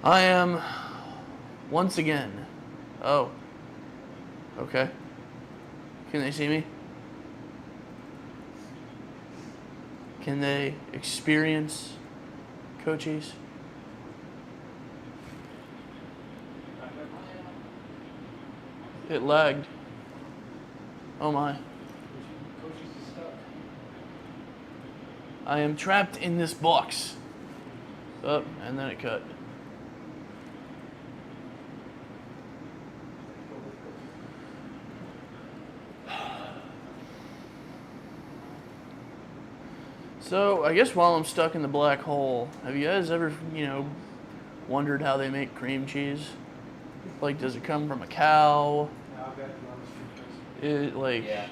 I am once again. Oh, okay. Can they see me? Can they experience Cochise? It lagged. Oh my. I am trapped in this box. Oh, and then it cut. So, I guess while I'm stuck in the black hole, have you guys ever, wondered how they make cream cheese? Like, does it come from a cow? It, like, Yeah.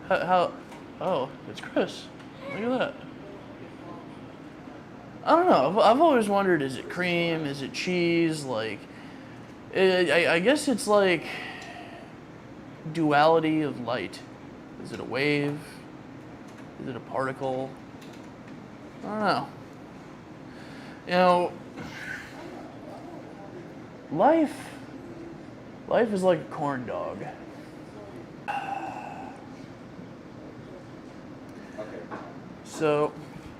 how, oh, it's Chris. Look at that. I don't know. I've always wondered, is it cream? Is it cheese? Like, I guess it's like duality of light. Is it a wave? Is it a particle? I don't know. You know, life is like a corn dog. Okay. So,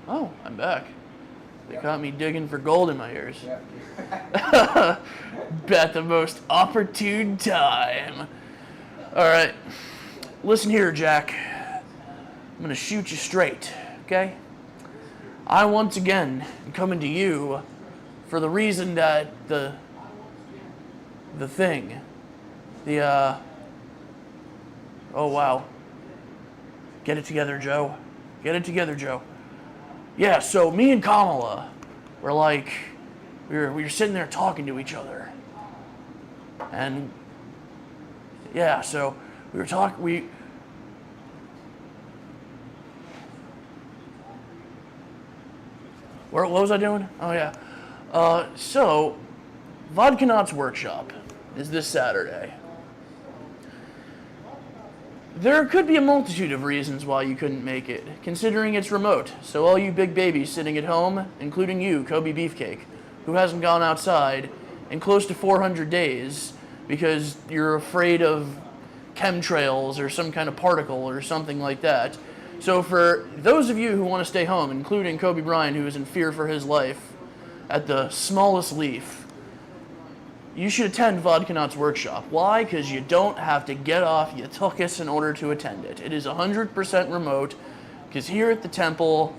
oh, I'm back. They caught me digging for gold in my ears. Yeah. At the most opportune time. All right, listen here, Jack. I'm gonna shoot you straight, okay? I once again am coming to you for the reason that the thing, oh wow. Get it together, Joe. Get it together, Joe. Yeah, so me and Kamala were like, we were sitting there talking to each other. And yeah, so we were talking, what was I doing? Oh yeah. So, Vodkanaut's Workshop is this Saturday. There could be a multitude of reasons why you couldn't make it, considering it's remote. So all you big babies sitting at home, including you, Kobe Beefcake, who hasn't gone outside in close to 400 days because you're afraid of chemtrails or some kind of particle or something like that. So for those of you who want to stay home, including Kobe Bryant, who is in fear for his life at the smallest leaf, you should attend Vodkanaut's Workshop. Why? Because you don't have to get off your tuchus in order to attend it. It is 100% remote, because here at the temple,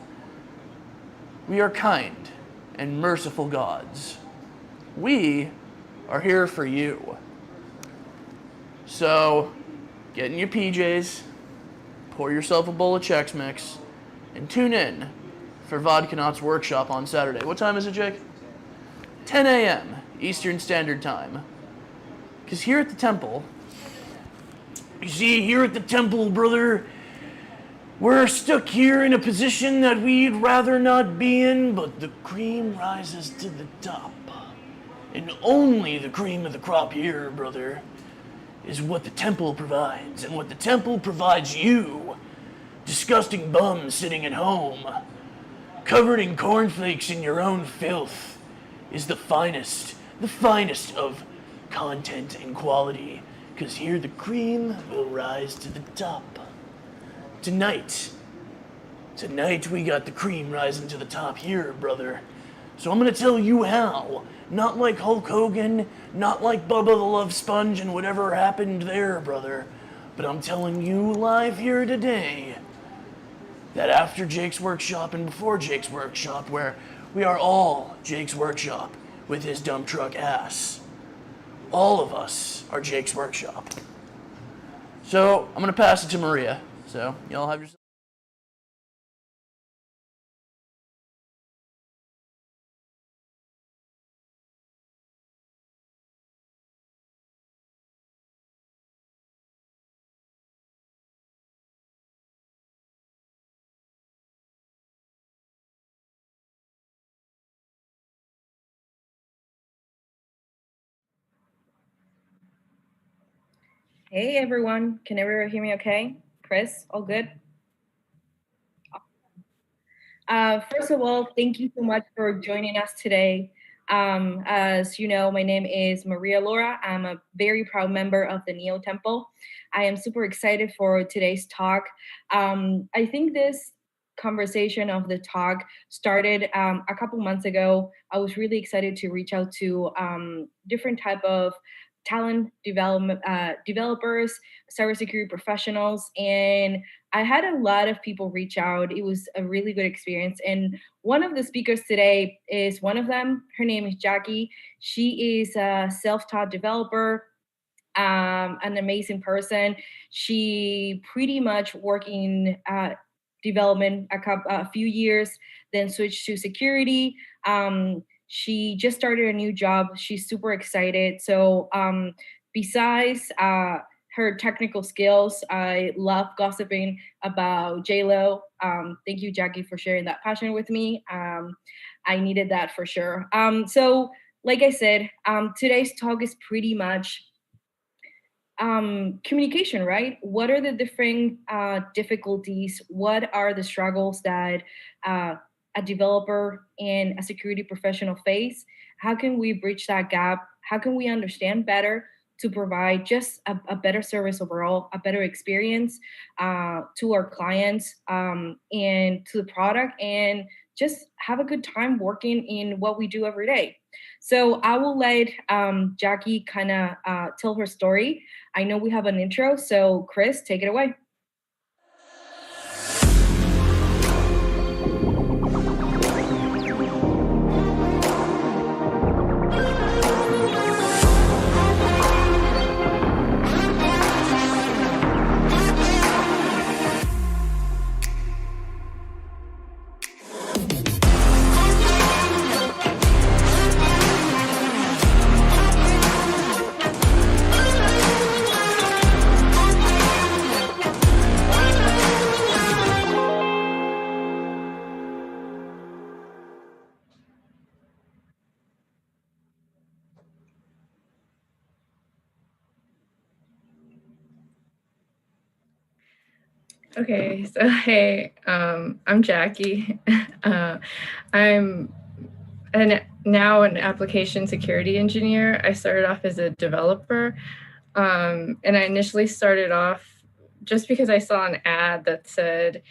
we are kind and merciful gods. We are here for you. So, get in your PJs, pour yourself a bowl of Chex Mix, and tune in for Vodkanaut's Workshop on Saturday. What time is it, Jake? 10 a.m. Eastern Standard Time. Because here at the temple, you see, here at the temple, brother, we're stuck here in a position that we'd rather not be in, but the cream rises to the top. And only the cream of the crop here, brother, is what the temple provides. And what the temple provides you, disgusting bums sitting at home, covered in cornflakes in your own filth, is the finest of content and quality, because here the cream will rise to the top. Tonight we got the cream rising to the top here, brother. So I'm gonna tell you how. Not like Hulk Hogan, not like Bubba the Love Sponge and whatever happened there, brother. But I'm telling you live here today that after Jake's Workshop and before Jake's Workshop, where we are all Jake's Workshop with his dump truck ass. All of us are Jake's Workshop. So I'm gonna pass it to Maria. So y'all have yourself. Hey everyone, can everyone hear me okay? Chris, all good? First of all, thank you so much for joining us today. As you know, my name is Maria Laura. I'm a very proud member of the Neo Temple. I am super excited for today's talk. I think this conversation of the talk started a couple months ago. I was really excited to reach out to different type of talent development developers, cybersecurity professionals, and I had a lot of people reach out. It was a really good experience. And one of the speakers today is one of them. Her name is Jackie. She is a self taught developer, an amazing person. She pretty much working development a few years, then switched to security. She just started a new job. She's super excited. So besides her technical skills, I love gossiping about JLo. Thank you, Jackie, for sharing that passion with me. I needed that for sure. So, like I said, today's talk is pretty much communication, right? What are the different difficulties? What are the struggles that uh, a developer and a security professional face? How can we bridge that gap? How can we understand better to provide just a better service overall, a better experience to our clients and to the product, and just have a good time working in what we do every day? So I will let Jackie kind of tell her story. I know we have an intro, so Chris, take it away. Okay, so hey, I'm Jackie. I'm now an application security engineer. I started off as a developer, and I initially started off just because I saw an ad that said,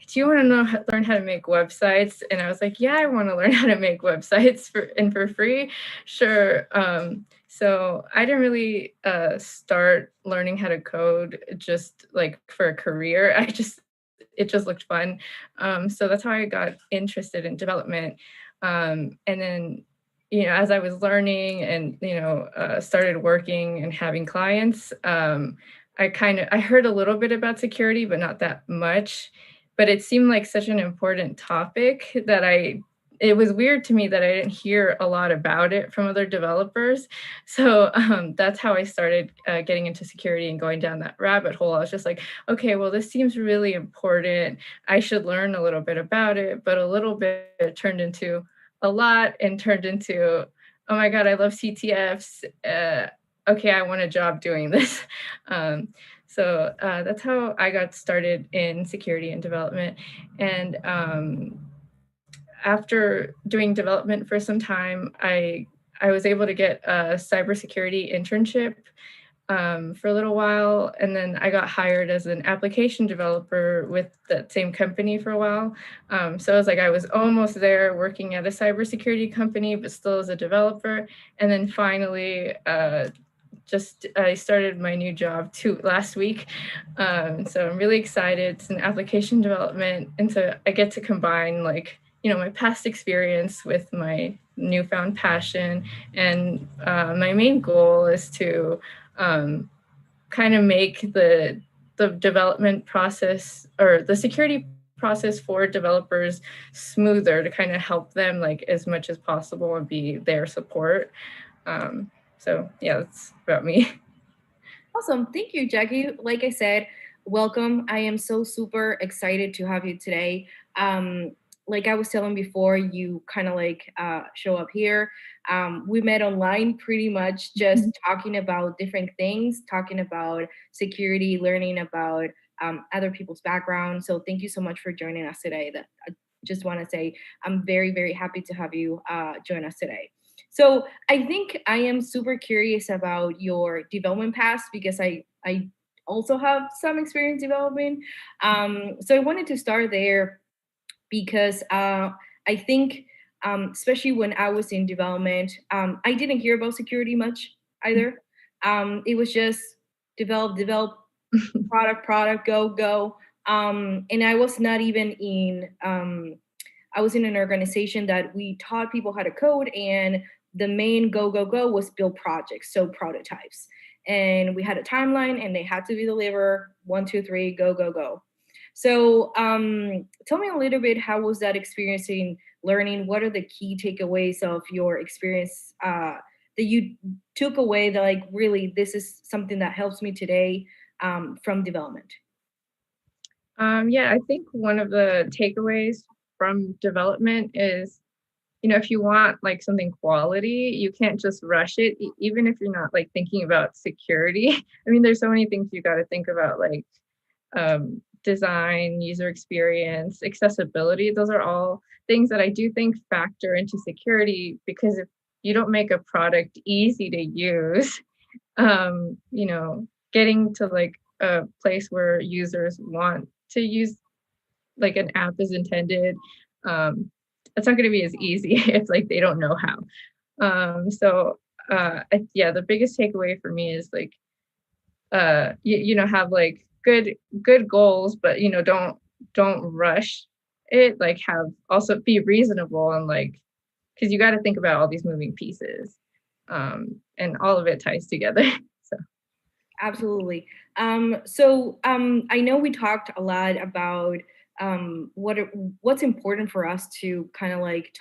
"Do you want to learn how to make websites?" And I was like, "Yeah, I want to learn how to make websites for free, sure." So I didn't really start learning how to code just like for a career. It just looked fun. So that's how I got interested in development. And then, as I was learning and, started working and having clients, I heard a little bit about security, but not that much. But it seemed like such an important topic that it was weird to me that I didn't hear a lot about it from other developers. So that's how I started getting into security and going down that rabbit hole. I was just like, okay, well, this seems really important. I should learn a little bit about it, but a little bit turned into a lot and turned into, oh my God, I love CTFs. Okay, I want a job doing this. So that's how I got started in security and development. And after doing development for some time, I was able to get a cybersecurity internship for a little while, and then I got hired as an application developer with that same company for a while. So it was like I was almost there working at a cybersecurity company, but still as a developer. And then finally, just I started my new job last week. So I'm really excited. It's an application development, and so I get to combine my past experience with my newfound passion. And my main goal is to kind of make the development process or the security process for developers smoother, to kind of help them like as much as possible and be their support. So yeah, that's about me. Awesome. Thank you, Jackie. Like I said, welcome. I am so super excited to have you today. Like I was telling before, you kind of like show up here. We met online pretty much just talking about different things, talking about security, learning about other people's background. So thank you so much for joining us today. just want to say I'm very, very happy to have you join us today. So I think I am super curious about your development path because I also have some experience developing. So I wanted to start there because I think, especially when I was in development, I didn't hear about security much either. It was just develop, product, go. And I was not even in. I was in an organization that we taught people how to code, and the main go was build projects, so prototypes. And we had a timeline, and they had to be delivered 1, 2, 3, go. So tell me a little bit, how was that experience in learning? What are the key takeaways of your experience that you took away that like really this is something that helps me today from development? Yeah, I think one of the takeaways from development is, if you want like something quality, you can't just rush it, even if you're not like thinking about security. I mean, there's so many things you got to think about, like design, user experience, accessibility. Those are all things that I do think factor into security, because if you don't make a product easy to use, getting to like a place where users want to use like an app is intended, it's not going to be as easy if like they don't know how. Yeah, the biggest takeaway for me is like have like good goals, but don't rush it. Like have also be reasonable, and like, because you got to think about all these moving pieces, and all of it ties together. So Absolutely. I know we talked a lot about what's important for us to kind of like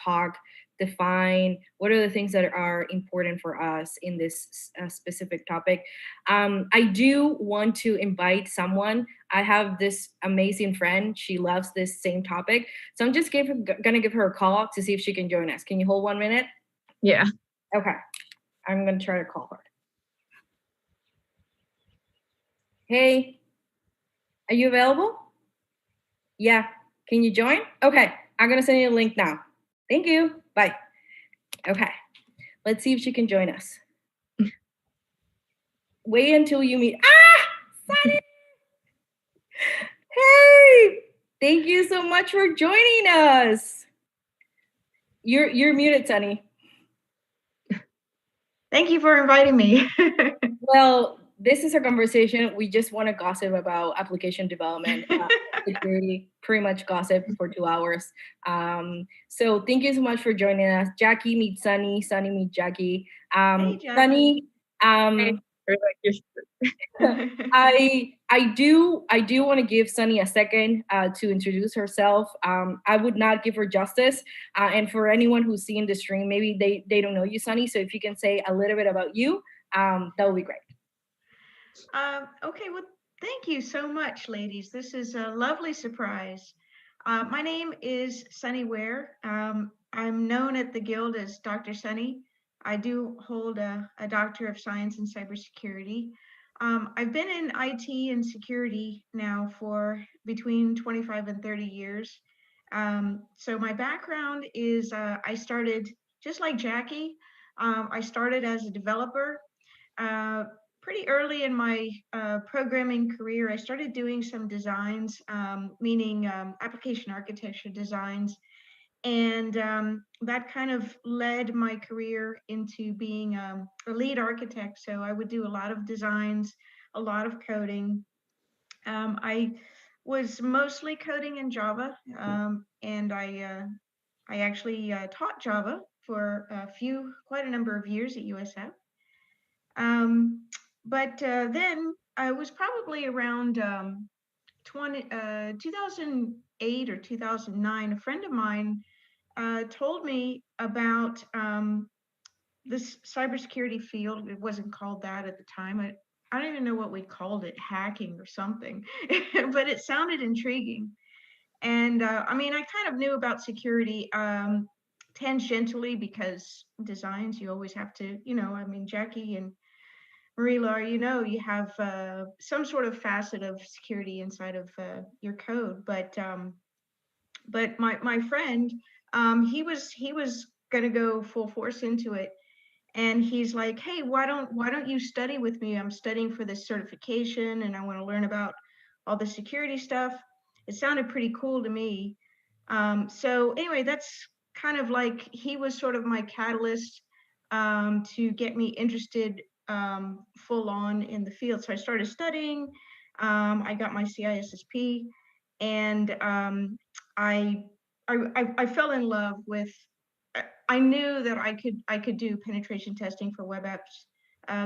define what are the things that are important for us in this specific topic. I do want to invite someone. I have this amazing friend. She loves this same topic. So I'm just gonna give her a call to see if she can join us. Can you hold 1 minute? yeah. Okay. I'm gonna try to call her. Hey, are you available? Yeah. Can you join? Okay. I'm going to send you a link now. Thank you. Bye. Okay. Let's see if she can join us. Wait until you meet. Sunny! Hey! Thank you so much for joining us. You're muted, Sunny. Thank you for inviting me. Well, this is a conversation. We just want to gossip about application development, security, pretty much gossip for 2 hours. So thank you so much for joining us. Jackie meet Sunny, Sunny meet Jackie. Hey, Jackie. Sunny, I do want to give Sunny a second to introduce herself. I would not give her justice. And for anyone who's seeing the stream, maybe they don't know you, Sunny. So if you can say a little bit about you, that would be great. Okay, well, thank you so much, ladies. This is a lovely surprise. My name is Sunny Ware. I'm known at the Guild as Dr. Sunny. I do hold a Doctor of Science in Cybersecurity. I've been in IT and security now for between 25 and 30 years. So my background is I started just like Jackie. I started as a developer. Pretty early in my programming career, I started doing some designs, meaning application architecture designs. And that kind of led my career into being a lead architect. So I would do a lot of designs, a lot of coding. I was mostly coding in Java, and I actually taught Java for quite a number of years at USF. But then I was probably around 2008 or 2009. A friend of mine told me about this cybersecurity field. It wasn't called that at the time. I don't even know what we called it, hacking or something, but it sounded intriguing. And I mean, I kind of knew about security tangentially, because designs, you always have to, I mean, Jackie and Marie-Laure, you have some sort of facet of security inside of your code. But but my friend, he was gonna go full force into it, and he's like, hey, why don't you study with me? I'm studying for this certification, and I want to learn about all the security stuff. It sounded pretty cool to me. So anyway, that's kind of like, he was sort of my catalyst to get me interested full on in the field. So I started studying. I got my CISSP, and I, I fell in love with. I knew that I could do penetration testing for web apps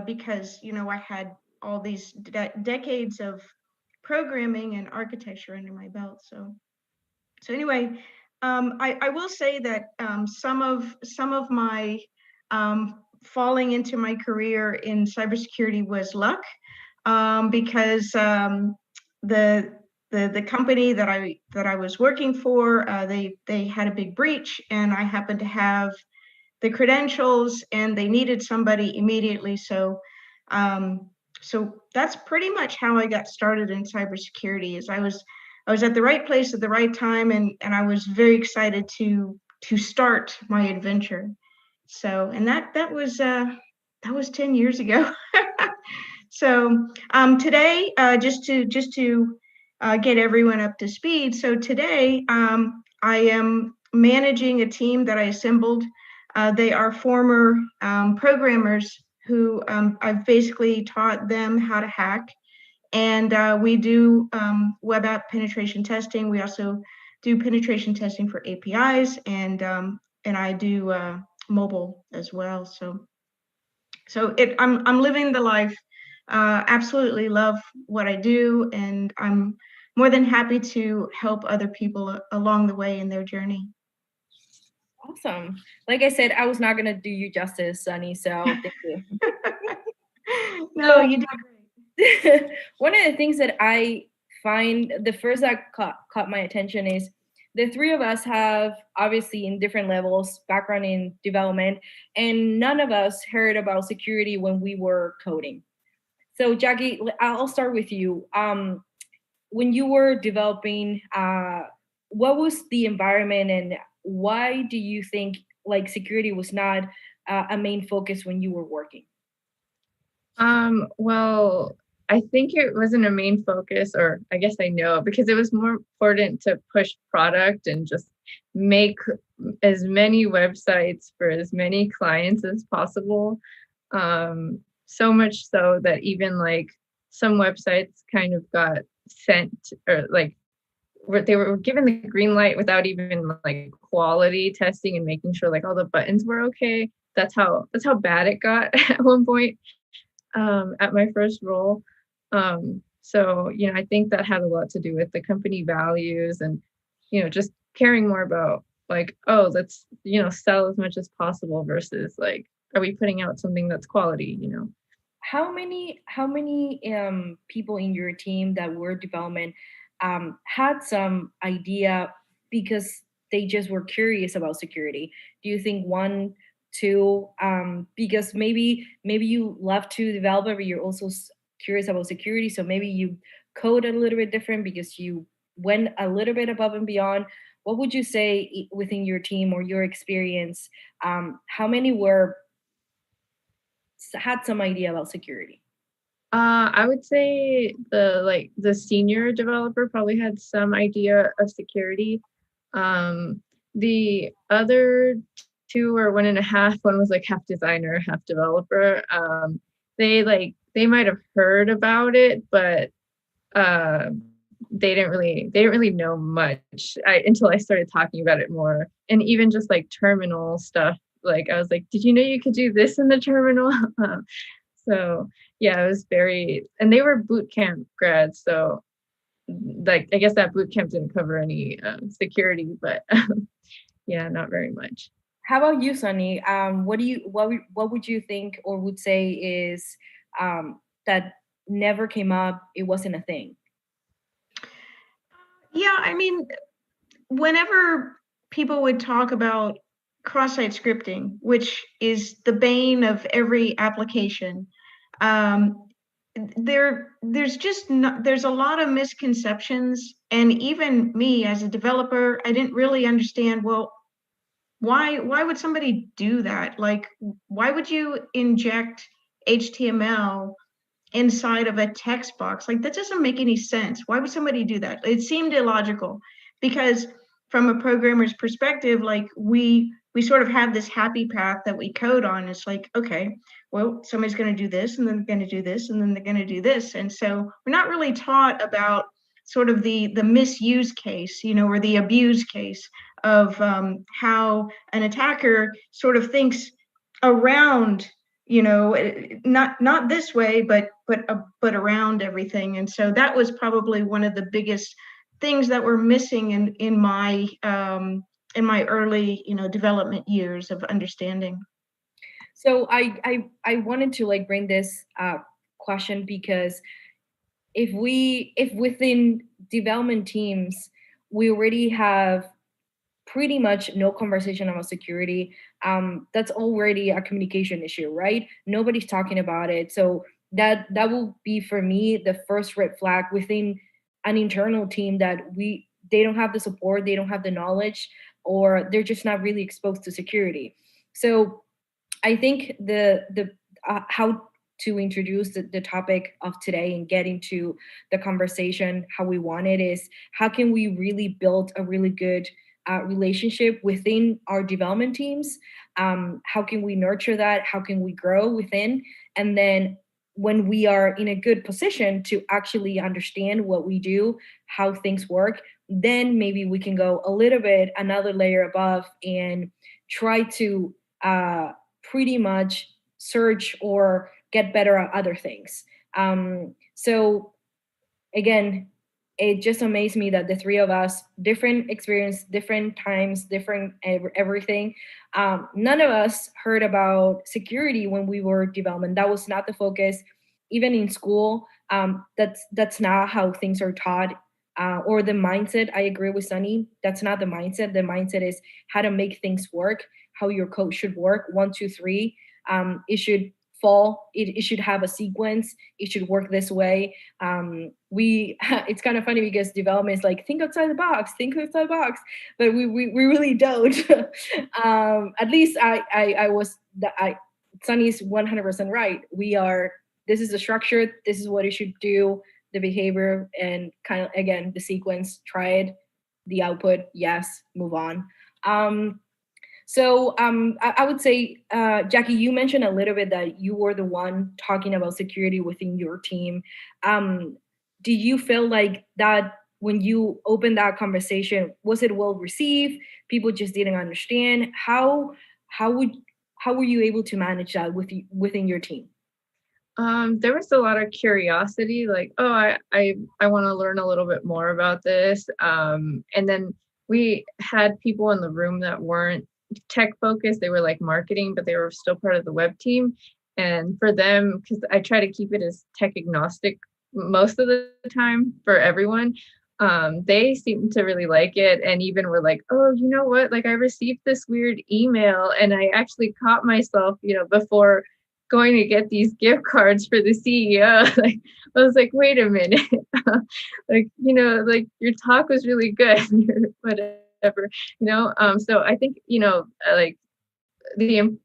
because I had all these decades of programming and architecture under my belt. So anyway, I will say that some of my falling into my career in cybersecurity was luck, because the the company that I was working for, they had a big breach, and I happened to have the credentials, and they needed somebody immediately. Um, so that's pretty much how I got started in cybersecurity. Is I was at the right place at the right time, and I was very excited to start my adventure. So, and that was 10 years ago. So today, just to get everyone up to speed. So today, I am managing a team that I assembled. They are former programmers who I've basically taught them how to hack, and we do web app penetration testing. We also do penetration testing for APIs, and I do mobile as well. So I'm living the life. Absolutely love what I do, and I'm more than happy to help other people along the way in their journey. Awesome. Like I said, I was not gonna do you justice, Sunny. So thank you. No, you did great. One of the things that I find the first that caught my attention is the three of us have obviously in different levels background in development, and none of us heard about security when we were coding. So Jackie, I'll start with you. When you were developing, what was the environment, and why do you think like security was not a main focus when you were working? Well, I think it wasn't a main focus, or I guess I know, because it was more important to push product and just make as many websites for as many clients as possible. So much so that even like some websites kind of got sent, or like they were given the green light without even like quality testing and making sure like all the buttons were okay. That's how bad it got at one point, at my first role. So, I think that had a lot to do with the company values and, just caring more about like, oh, let's, sell as much as possible versus like, are we putting out something that's quality? How many people in your team that were development had some idea because they just were curious about security? Do you think one, two? Because maybe you love to develop it, but you're also curious about security. So maybe you code a little bit different because you went a little bit above and beyond. What would you say within your team or your experience? How many were had some idea about security? I would say the senior developer probably had some idea of security. The other two or one and a half, one was like half designer, half developer. They might have heard about it, but uh, they didn't really know much until I started talking about it more. And even just like terminal stuff, like I was like, did you know you could do this in the terminal? So yeah, it was and they were boot camp grads. So like, I guess that boot camp didn't cover any security, but yeah, not very much. How about you, Sunny? What would you think or would say is that never came up? It wasn't a thing. Yeah, I mean, whenever people would talk about cross-site scripting, which is the bane of every application, um, there's just not, there's a lot of misconceptions, and even me as a developer, I didn't really understand, well, why would somebody do that? Like, why would you inject HTML inside of a text box? Like, that doesn't make any sense. Why would somebody do that? It seemed illogical, because from a programmer's perspective, like, we sort of have this happy path that we code on. It's like, okay, well, somebody's going to do this, and then they're going to do this, and then they're going to do this. And so we're not really taught about sort of the misuse case, or the abuse case of how an attacker sort of thinks around, not this way, but around everything. And so that was probably one of the biggest things that were missing in my early, development years of understanding. So I wanted to like bring this question, because if within development teams we already have pretty much no conversation about security, that's already a communication issue, right? Nobody's talking about it. So that will be for me the first red flag within an internal team, that they don't have the support, they don't have the knowledge, or they're just not really exposed to security. So I think the how to introduce the topic of today and get into the conversation how we want it is, how can we really build a really good relationship within our development teams? How can we nurture that? How can we grow within? And then when we are in a good position to actually understand what we do, how things work, then maybe we can go a little bit another layer above and try to pretty much search or get better at other things. So again, it just amazed me that the three of us, different experience, different times, different everything. None of us heard about security when we were development. That was not the focus. Even in school, that's not how things are taught, or the mindset. I agree with Sunny. That's not the mindset. The mindset is how to make things work, how your code should work. 1, 2, 3. It should fall. It should have a sequence. It should work this way. We it's kind of funny because development is like, think outside the box, but we really don't. At least Sunny's 100% right. This is the structure, this is what it should do, the behavior, and kind of, again, the sequence, try it, the output, yes, move on. So I would say, Jackie, you mentioned a little bit that you were the one talking about security within your team. Did you feel like that when you opened that conversation, was it well received? People just didn't understand. How were you able to manage that within your team? There was a lot of curiosity, like, oh, I want to learn a little bit more about this. And then we had people in the room that weren't tech focused. They were like marketing, but they were still part of the web team. And for them, because I try to keep it as tech agnostic most of the time for everyone, they seemed to really like it, and even were like, oh, you know what, like, I received this weird email, and I actually caught myself, before going to get these gift cards for the CEO. Like, I was like, wait a minute, like, like, your talk was really good, whatever, so I think, like, the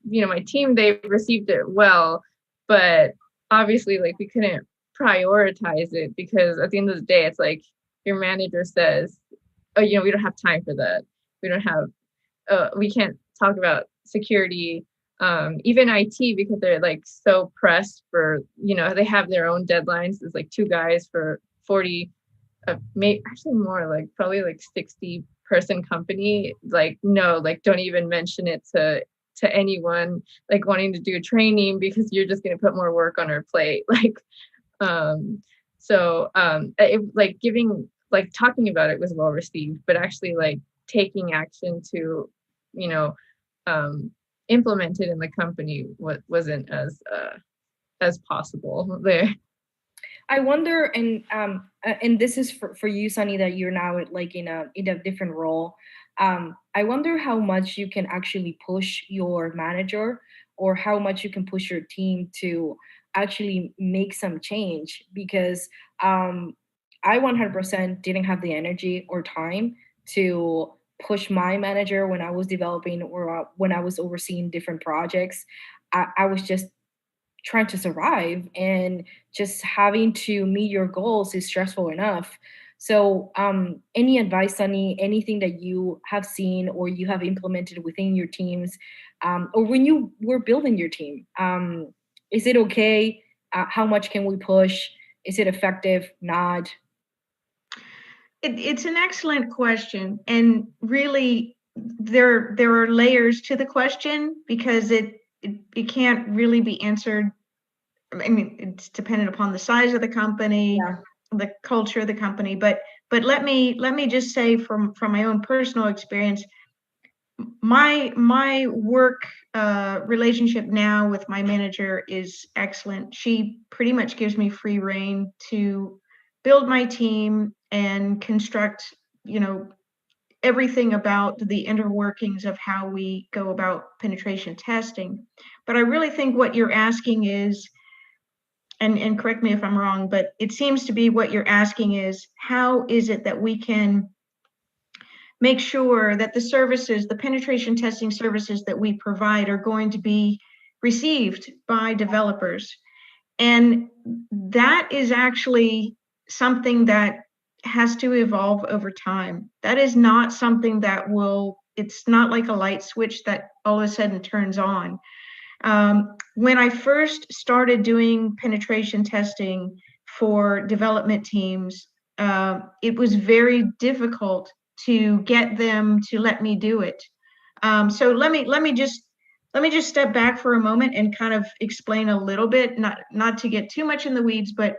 my team, they received it well, but obviously, like, we couldn't prioritize it, because at the end of the day, it's like your manager says, oh, we don't have time for that. We don't have we can't talk about security, even IT, because they're like so pressed for, they have their own deadlines. There's like 2 guys for 40, actually more, like probably like 60-person company. Like, no, like, don't even mention it to anyone, like, wanting to do a training, because you're just going to put more work on our plate. Like, it, like, talking about it was well received, but actually, like, taking action to, implement it in the company wasn't as possible there. I wonder, and this is for you, Sunny, that you're now like in a different role. I wonder how much you can actually push your manager, or how much you can push your team to actually make some change, because I 100% didn't have the energy or time to push my manager when I was developing, or when I was overseeing different projects. I was just trying to survive, and just having to meet your goals is stressful enough. So any advice, Sunny, anything that you have seen or you have implemented within your teams, or when you were building your team, is it okay? How much can we push? Is it effective? Not? It's an excellent question, and really, there are layers to the question, because it can't really be answered. I mean, it's dependent upon the size of the company, Yeah. the culture of the company. But let me just say, from my own personal experience, my work relationship now with my manager is excellent. She pretty much gives me free rein to build my team and construct, you know, everything about the inner workings of how we go about penetration testing. But I really think what you're asking is, and correct me if I'm wrong, but it seems to be what you're asking is, how is it that we can make sure that the services, the penetration testing services that we provide, are going to be received by developers? And that is actually something that has to evolve over time. That is not something that will, it's not like a light switch that all of a sudden turns on. When I first started doing penetration testing for development teams, it was very difficult to get them to let me do it. So let me just step back for a moment and kind of explain a little bit, not to get too much in the weeds, but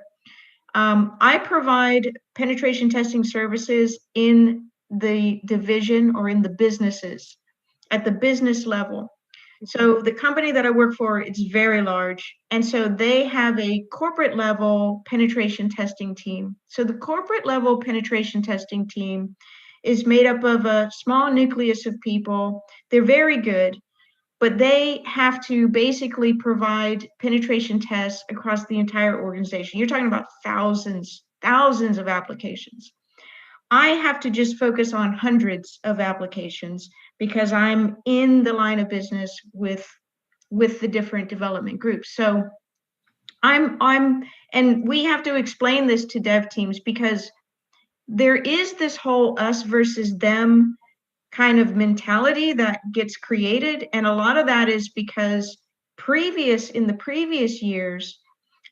I provide penetration testing services in the division, or in the businesses, at the business level. So the company that I work for, it's very large. And so they have a corporate level penetration testing team. So the corporate level penetration testing team is made up of a small nucleus of people. They're very good, but they have to basically provide penetration tests across the entire organization. You're talking about thousands of applications. I have to just focus on hundreds of applications, because I'm in the line of business with the different development groups. So and we have to explain this to dev teams, because there is this whole us versus them kind of mentality that gets created. And a lot of that is because in the previous years,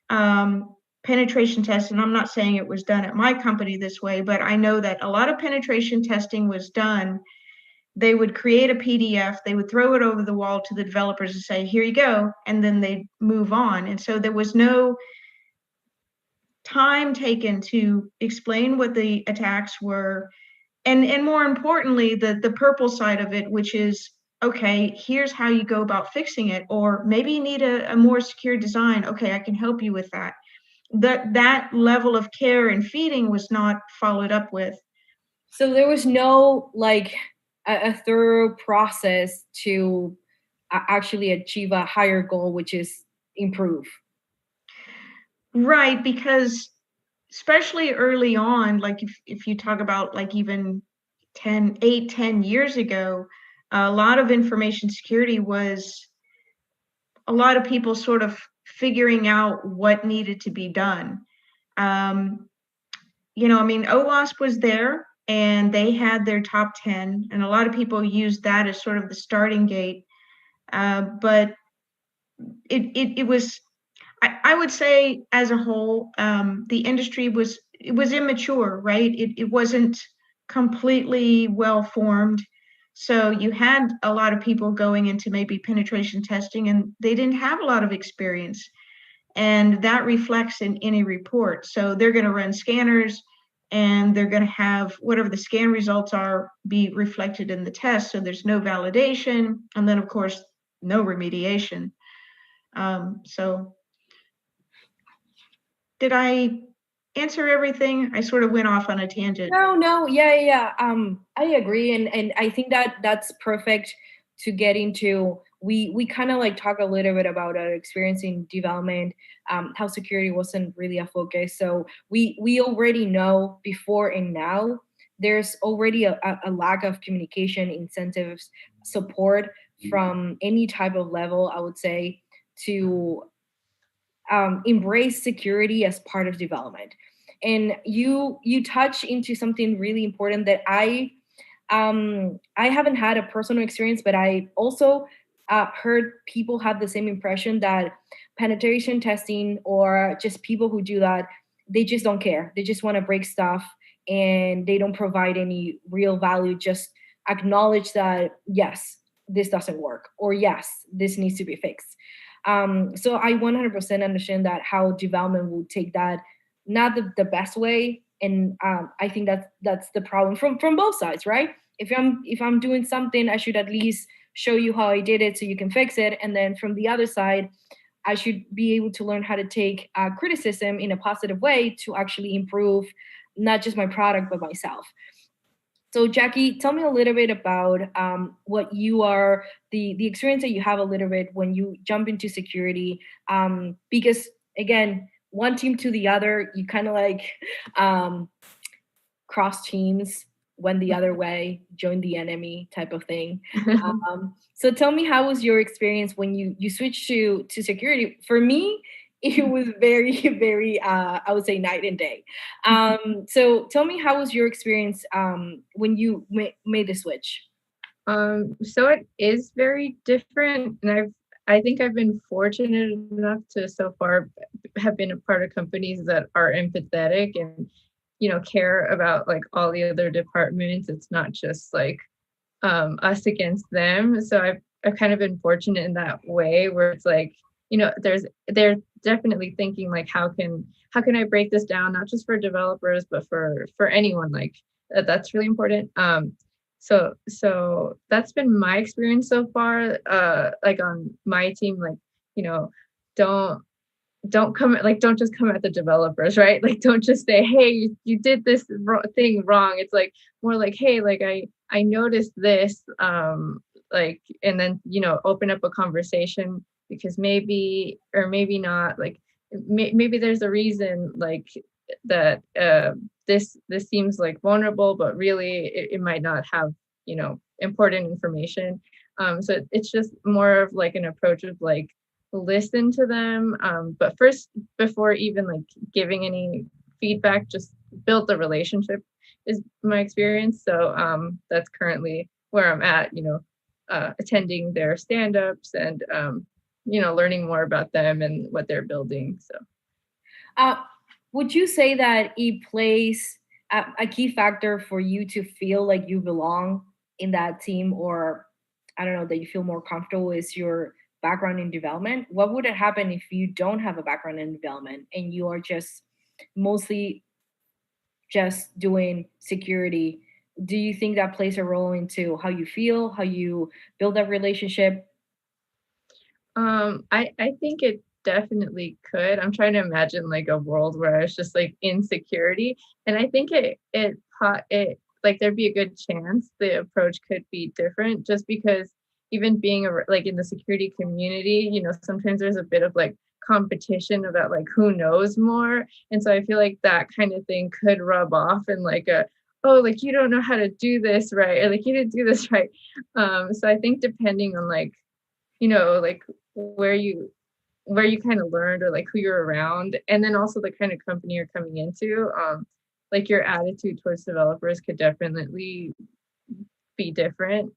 penetration tests, and I'm not saying it was done at my company this way, but I know that a lot of penetration testing was done. They would create a PDF, they would throw it over the wall to the developers and say, here you go, and then they'd move on. And so there was no time taken to explain what the attacks were, and more importantly, the purple side of it, which is, okay, here's how you go about fixing it, or maybe you need a more secure design. Okay, I can help you with that. That level of care and feeding was not followed up with. So there was no like a thorough process to actually achieve a higher goal, which is improve. Right, because especially early on, like if you talk about like even 10 years ago, a lot of information security was a lot of people sort of figuring out what needed to be done. I mean, OWASP was there and they had their top 10, and a lot of people used that as sort of the starting gate. But it was, I would say, as a whole, the industry was immature, right? It wasn't completely well formed. So you had a lot of people going into maybe penetration testing, and they didn't have a lot of experience. And that reflects in any report. So they're going to run scanners, and they're going to have whatever the scan results are be reflected in the test. So there's no validation. And then, of course, no remediation. So did I answer everything? I sort of went off on a tangent. No, yeah. I agree, and I think that that's perfect to get into we kind of like talk a little bit about our experience in development, how security wasn't really a focus. So we already know before and now there's already a lack of communication, incentives, support from any type of level, I would say, to embrace security as part of development. And you touch into something really important that I haven't had a personal experience, but I also heard people have the same impression that penetration testing or just people who do that, they just don't care. They just want to break stuff and they don't provide any real value. Just acknowledge that, yes, this doesn't work, or yes, this needs to be fixed. So I 100% understand that how development will take that not the best way, and I think that's the problem from both sides, right? If I'm doing something, I should at least show you how I did it so you can fix it, and then from the other side, I should be able to learn how to take criticism in a positive way to actually improve not just my product but myself. So Jackie, tell me a little bit about what you are the experience that you have a little bit when you jump into security, because again, one team to the other, you kind of like um, cross teams, went the other way, join the enemy type of thing. So tell me, how was your experience when you switched to security? For me, it was very very I would say night and day. So tell me, how was your experience when you made the switch? So it is very different, and I think I've been fortunate enough to so far have been a part of companies that are empathetic and care about like all the other departments. It's not just like us against them. So I've kind of been fortunate in that way where it's like, they're definitely thinking like how can I break this down, not just for developers but for anyone, like that's really important. So that's been my experience so far. Like on my team, like, don't don't just come at the developers, right? Like don't just say, hey, you did this thing wrong. It's like more like, hey, like I noticed this, like, and then open up a conversation, because maybe or maybe not, like maybe there's a reason like that, this seems like vulnerable, but really it might not have important information. So it's just more of like an approach of like listen to them, but first, before even like giving any feedback, just build the relationship is my experience. So that's currently where I'm at, attending their stand-ups and learning more about them and what they're building. So Uh, would you say that it plays a key factor for you to feel like you belong in that team, or I don't know, that you feel more comfortable is your background in development? What would it happen if you don't have a background in development and you are just mostly just doing security? Do you think that plays a role into how you feel, how you build that relationship? I think it definitely could. I'm trying to imagine like a world where it's just like insecurity, and I think it like there'd be a good chance the approach could be different, just because even being like in the security community, sometimes there's a bit of like competition about like who knows more, and so I feel like that kind of thing could rub off in like a, oh, like you don't know how to do this right, or like you didn't do this right. So I think depending on like like where you kind of learned, or like who you're around, and then also the kind of company you're coming into, like your attitude towards developers could definitely be different.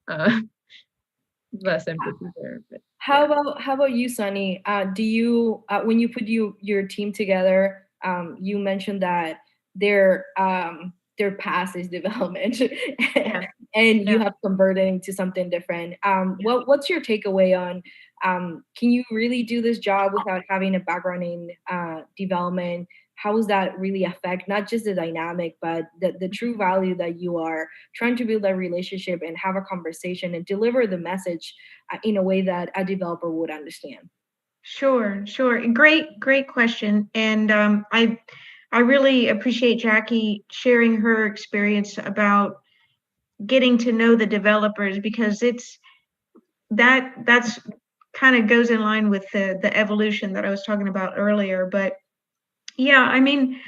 Less empathy there, but How yeah. about you, Sunny? Do you when you put your team together, you mentioned that their past is development, Yeah. and you Yeah. have converted into something different. Yeah. What's your takeaway on? Can you really do this job without having a background in development? How does that really affect not just the dynamic, but the true value that you are trying to build that relationship and have a conversation and deliver the message in a way that a developer would understand? Sure, sure. Great question. And I really appreciate Jackie sharing her experience about getting to know the developers, because that's kind of goes in line with the evolution that I was talking about earlier. But yeah, I mean,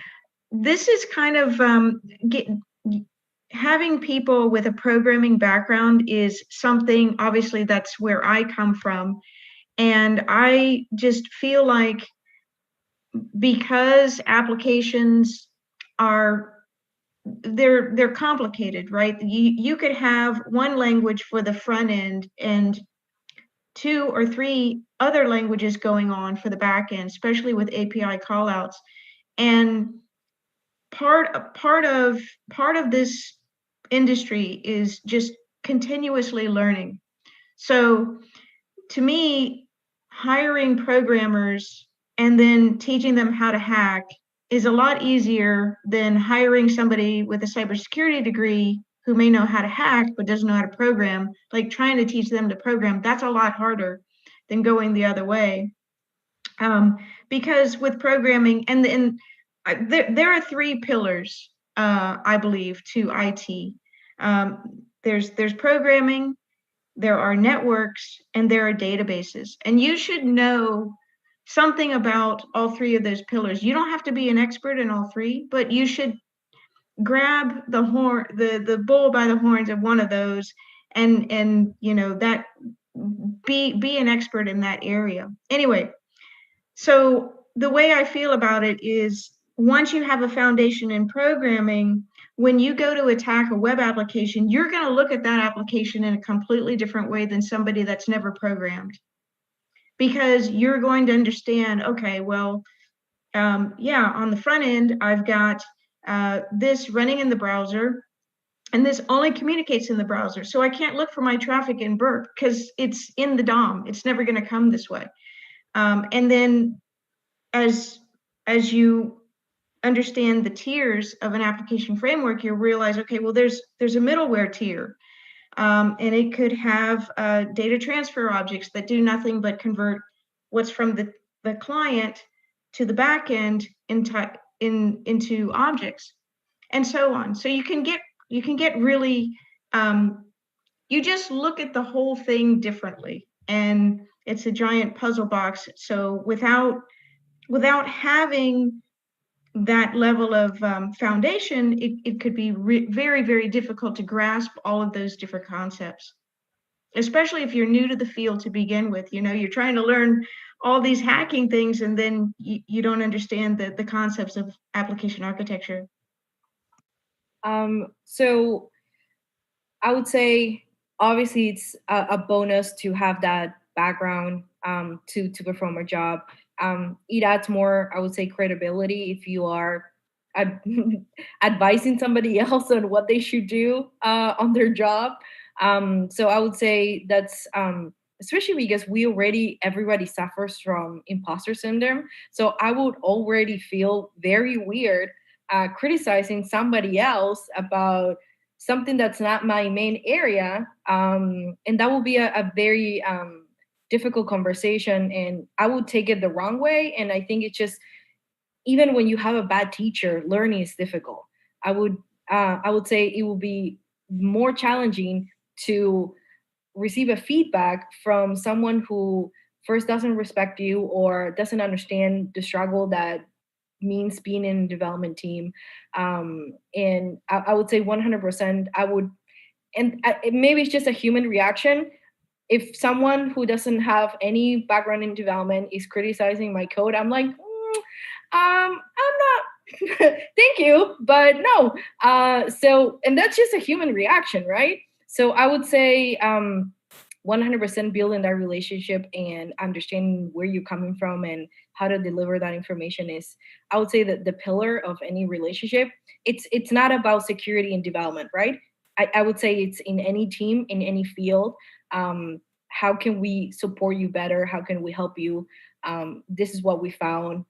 this is kind of having people with a programming background is something, obviously, that's where I come from. And I just feel like because applications are they're complicated, right? You could have one language for the front end and two or three other languages going on for the back end, especially with API callouts. And part of this industry is just continuously learning. So to me, hiring programmers and then teaching them how to hack is a lot easier than hiring somebody with a cybersecurity degree who may know how to hack but doesn't know how to program. Like trying to teach them to program, that's a lot harder than going the other way. Because with programming, there are three pillars, I believe, to IT. There's programming, there are networks, and there are databases. And you should know something about all three of those pillars. You don't have to be an expert in all three, but you should grab the bull by the horns of one of those, and that be an expert in that area. Anyway, so the way I feel about it is once you have a foundation in programming, when you go to attack a web application, you're going to look at that application in a completely different way than somebody that's never programmed. Because you're going to understand, okay, well, yeah, on the front end, I've got this running in the browser, and this only communicates in the browser. So I can't look for my traffic in Burp because it's in the DOM. It's never going to come this way. And then as you understand the tiers of an application framework, you'll realize, okay, well, there's a middleware tier, and it could have data transfer objects that do nothing but convert what's from the client to the back end into objects, and so on. So you can get really you just look at the whole thing differently, and it's a giant puzzle box. So without having that level of foundation, it could be very, very difficult to grasp all of those different concepts, especially if you're new to the field to begin with. You're trying to learn all these hacking things, and then you don't understand the concepts of application architecture. So I would say, obviously, it's a bonus to have that background to perform a job. It adds more, I would say, credibility if you are ad- advising somebody else on what they should do on their job. So I would say that's especially because everybody suffers from imposter syndrome. So I would already feel very weird criticizing somebody else about something that's not my main area, and that will be a very difficult conversation, and I would take it the wrong way. And I think it's just, even when you have a bad teacher, learning is difficult. I would say it will be more challenging to receive a feedback from someone who first doesn't respect you or doesn't understand the struggle that means being in a development team. And I would say 100%, I would, and maybe it's just a human reaction. If someone who doesn't have any background in development is criticizing my code, I'm like, I'm not, thank you, but no. So, and that's just a human reaction, right? So I would say 100% building that relationship and understanding where you're coming from and how to deliver that information is, I would say, that the pillar of any relationship. It's not about security and development, right? I would say it's in any team, in any field. How can we support you better? How can we help you? This is what we found.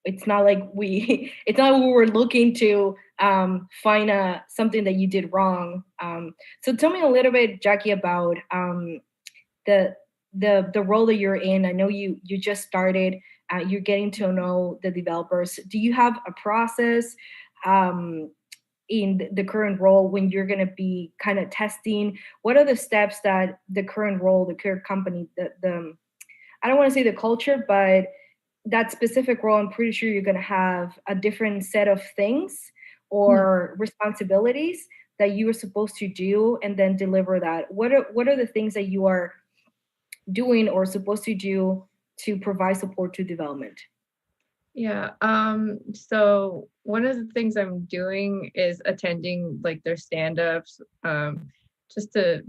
It's not like it's not like we were looking to find something that you did wrong. So tell me a little bit, Jackie, about the the role that you're in. I know you just started. You're getting to know the developers. Do you have a process? in the current role when you're going to be kind of testing? What are the steps that the current role, the current company, the I don't want to say the culture, but that specific role, I'm pretty sure you're going to have a different set of things or responsibilities that you are supposed to do and then deliver that. What are the things that you are doing or supposed to do to provide support to development? Yeah. So one of the things I'm doing is attending like their stand-ups, just to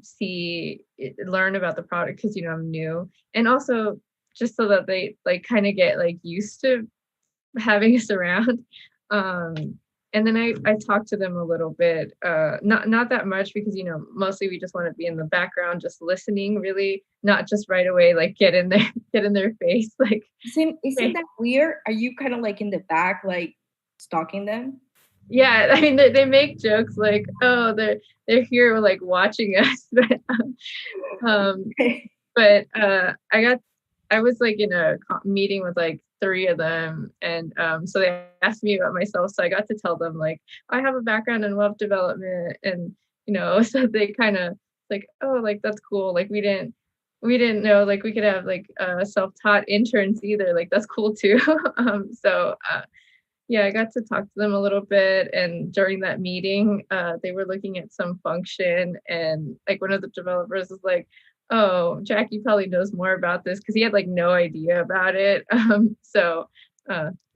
learn about the product because I'm new, and also just so that they like kind of get like used to having us around. Um, and then I talked to them a little bit, not that much because mostly we just want to be in the background, just listening, really, not just right away like get in there, get in their face, like. Isn't that weird? Are you kind of like in the back, like stalking them? Yeah, I mean they make jokes like, oh, they're here like watching us, um, but I was like in a meeting with like three of them, and so they asked me about myself, so I got to tell them like I have a background in web development, and so they kind of like, oh, like that's cool, like we didn't know like we could have like self-taught interns either, like that's cool too. Yeah, I got to talk to them a little bit, and during that meeting, they were looking at some function, and like one of the developers was like, "Oh, Jackie probably knows more about this," because he had like no idea about it. So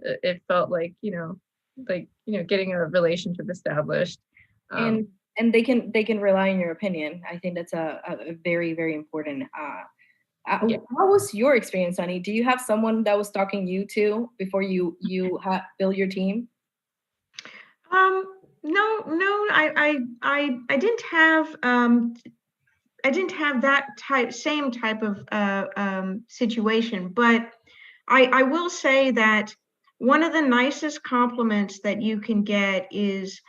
it felt like getting a relationship established. and and they can rely on your opinion. I think that's a very, very important. Yeah. What was your experience, Sunny? Do you have someone that was talking you too before you build your team? No, I didn't have that same type of situation, but I will say that one of the nicest compliments that you can get is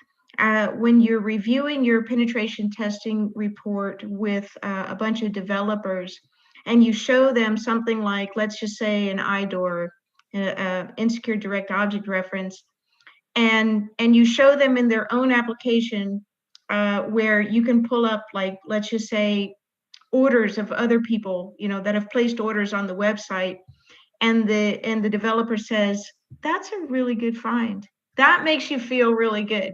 when you're reviewing your penetration testing report with a bunch of developers, and you show them something like, let's just say, an IDOR, insecure direct object reference, and you show them in their own application, where you can pull up, like, let's just say, orders of other people that have placed orders on the website, and the developer says, that's a really good find. That makes you feel really good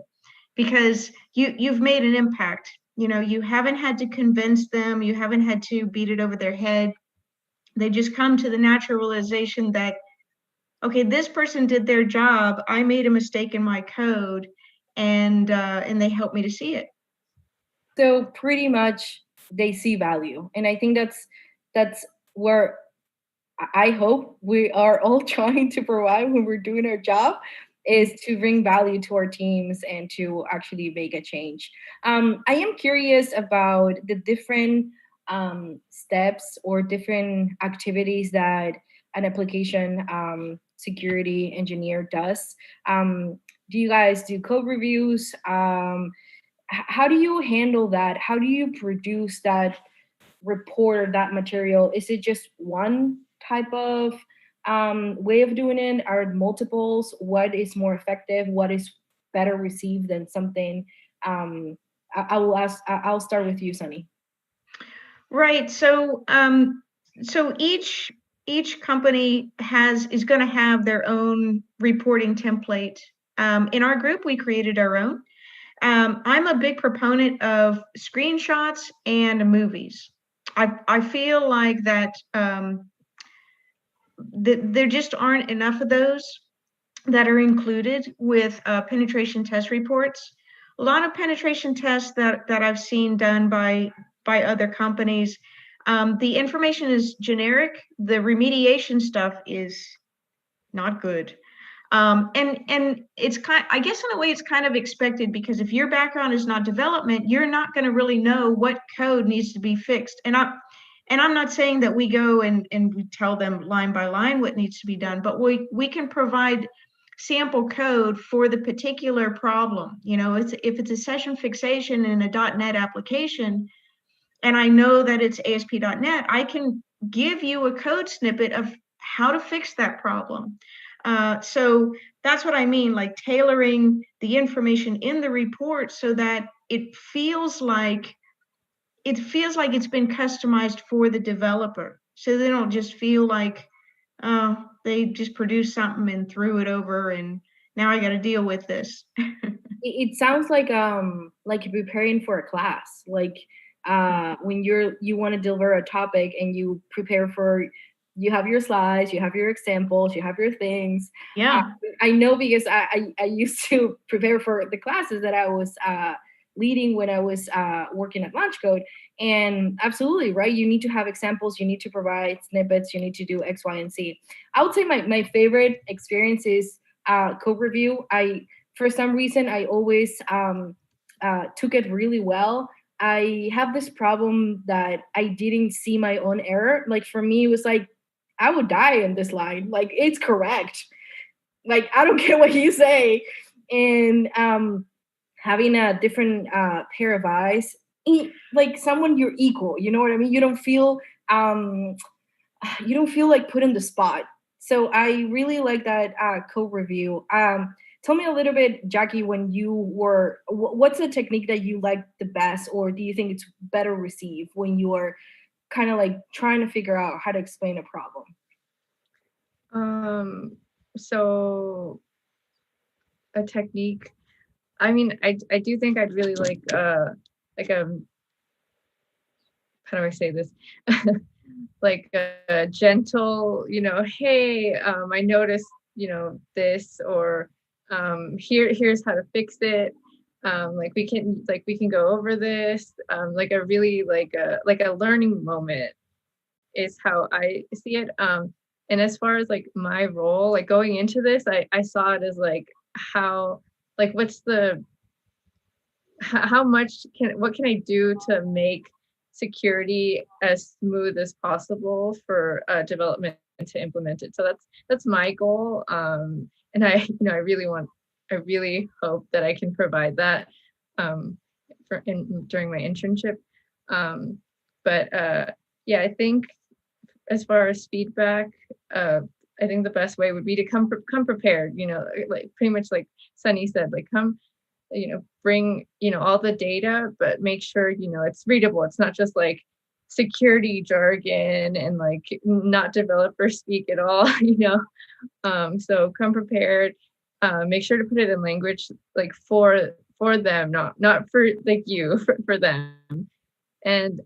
because you've made an impact. You haven't had to convince them, you haven't had to beat it over their head. They just come to the natural realization that, okay, this person did their job, I made a mistake in my code, and they helped me to see it. So pretty much they see value, and I think that's where I hope we are all trying to provide when we're doing our job, is to bring value to our teams and to actually make a change. I am curious about the different steps or different activities that an application security engineer does. Do you guys do code reviews? How do you handle that? How do you produce that report or that material? Is it just one type of way of doing it? Are it multiples? What is more effective? What is better received than something? I will ask. I'll start with you, Sunny. Right. So each company is going to have their own reporting template. In our group, we created our own. I'm a big proponent of screenshots and movies. I feel like that there just aren't enough of those that are included with penetration test reports. A lot of penetration tests that I've seen done by other companies, the information is generic. The remediation stuff is not good. And it's I guess in a way it's kind of expected, because if your background is not development, you're not going to really know what code needs to be fixed. And I'm not saying that we go and we tell them line by line what needs to be done, but we can provide sample code for the particular problem. If it's a session fixation in a .NET application, and I know that it's ASP.NET, I can give you a code snippet of how to fix that problem. So that's what I mean, like tailoring the information in the report so that it feels like it's been customized for the developer. So they don't just feel like they just produced something and threw it over and now I got to deal with this. It sounds like you're preparing for a class, like when you want to deliver a topic and you prepare for, you have your slides, you have your examples, you have your things. Yeah. I know because I used to prepare for the classes that I was leading when I was working at Launch Code. And absolutely, right? You need to have examples, you need to provide snippets, you need to do X, Y, and Z. I would say my favorite experience is code review. For some reason, I always took it really well. I have this problem that I didn't see my own error. Like for me, it was like, I would die in this line. Like it's correct. Like I don't care what you say. And having a different pair of eyes, like someone you're equal. You know what I mean? You don't feel like put in the spot. So I really like that code review. Tell me a little bit, Jackie, when you were, what's the technique that you like the best, or do you think it's better received when you are kind of like trying to figure out how to explain a problem? So a technique. I mean, I do think I'd really like a how do I say this? Like a gentle, hey, I noticed, this, or here's how to fix it. Like we can go over this. Like a really like a learning moment is how I see it. And as far as like my role, like going into this, I saw it as like how, like how much what can I do to make security as smooth as possible for development to implement it. So that's my goal. And I I really hope that I can provide that during my internship. But yeah, I think as far as feedback, I think the best way would be to come prepared, like pretty much like Sunny said, like come, bring, all the data, but make sure, it's readable. It's not just like security jargon and like not developer speak at all, So come prepared, make sure to put it in language like for them, not for like you, for them. And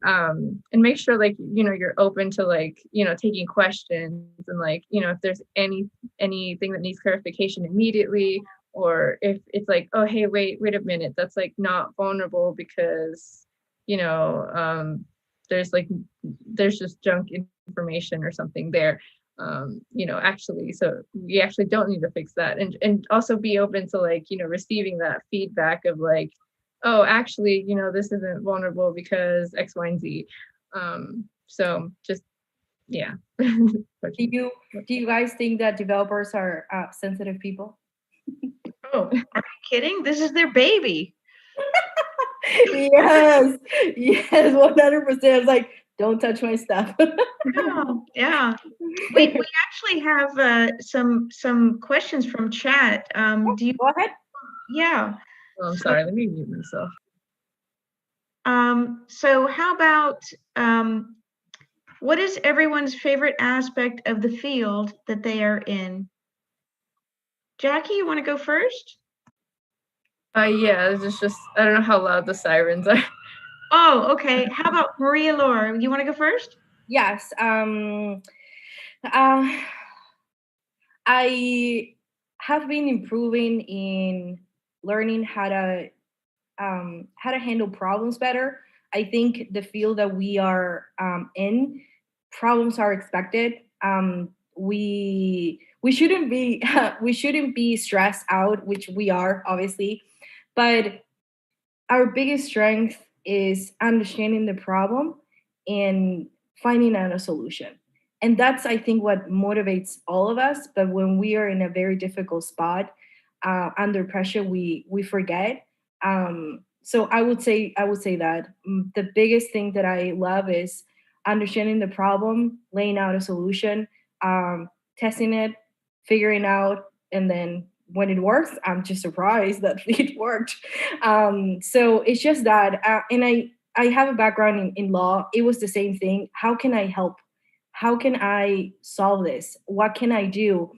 make sure like you're open to like taking questions, and like if there's anything that needs clarification immediately, or if it's like, oh hey, wait a minute, that's like not vulnerable because there's just junk information or something there, actually, so we actually don't need to fix that. And also be open to like receiving that feedback of like, oh, actually, this isn't vulnerable because X, Y, and Z. So just, yeah. Do you guys think that developers are sensitive people? Oh, are you kidding? This is their baby. Yes, 100%. I was like, don't touch my stuff. Yeah. We actually have some questions from chat. Do you go ahead? Yeah. Oh, I'm sorry, let me mute myself. So how about what is everyone's favorite aspect of the field that they are in? Jackie, you want to go first? Yeah, it's just I don't know how loud the sirens are. Oh, okay. How about Maria Laura? You want to go first? Yes. I have been improving in learning how to handle problems better. I think the field that we are in, problems are expected. We shouldn't be we shouldn't be stressed out, which we are obviously, but our biggest strength is understanding the problem and finding out a solution. And that's, I think, what motivates all of us. But when we are in a very difficult spot, under pressure, we forget. So I would say that the biggest thing that I love is understanding the problem, laying out a solution, testing it, figuring out, and then when it works, I'm just surprised that it worked. So it's just that, and I have a background in law. It was the same thing. How can I help? How can I solve this? What can I do?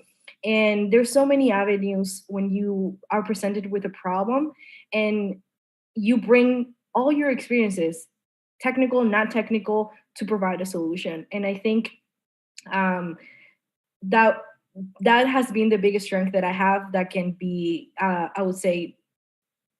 And there's so many avenues when you are presented with a problem, and you bring all your experiences, technical, not technical, to provide a solution. And I think um, that that has been the biggest strength that I have, that can be, I would say,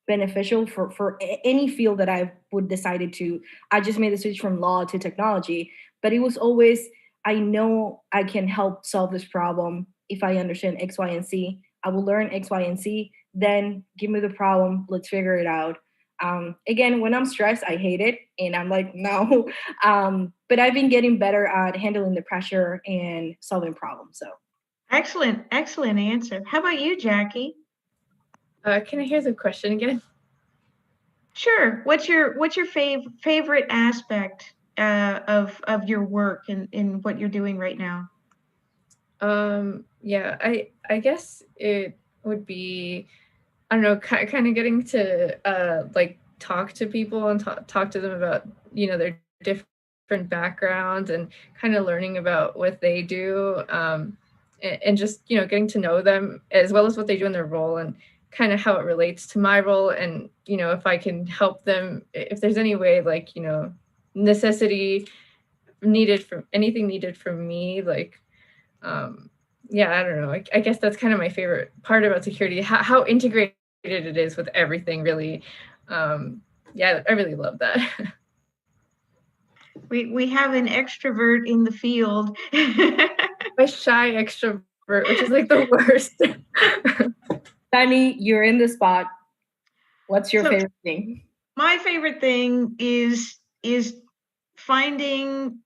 beneficial for any field that I would decided to. I just made the switch from law to technology, but it was always, I know I can help solve this problem if I understand X, Y, and Z. I will learn X, Y, and Z. Then give me the problem. Let's figure it out. Again, when I'm stressed, I hate it, and I'm like, no. But I've been getting better at handling the pressure and solving problems. So Excellent, excellent answer. How about you, Jackie? Can I hear the question again? Sure. What's your favorite aspect of your work and in what you're doing right now? Yeah, I guess it would be, I don't know, kind of getting to like talk to people and talk to them about, their different backgrounds, and kind of learning about what they do, and just, getting to know them as well as what they do in their role, and kind of how it relates to my role. And, if I can help them, if there's any way, like, necessity needed from anything needed from me, like, yeah, I don't know. I guess that's kind of my favorite part about security, how integrated it is with everything, really. Yeah, I really love that. We have an extrovert in the field. My shy extrovert, which is like the worst. Sunny, you're in the spot. What's your So- favorite thing? My favorite thing is finding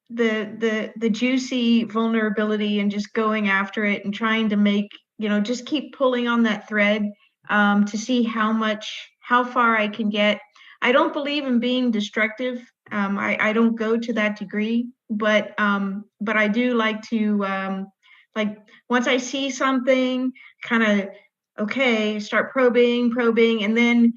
the juicy vulnerability and just going after it and trying to make, just keep pulling on that thread, to see how far I can get. I don't believe in being destructive. I don't go to that degree, but I do like to, like, once I see something, kind of, okay, start probing, and then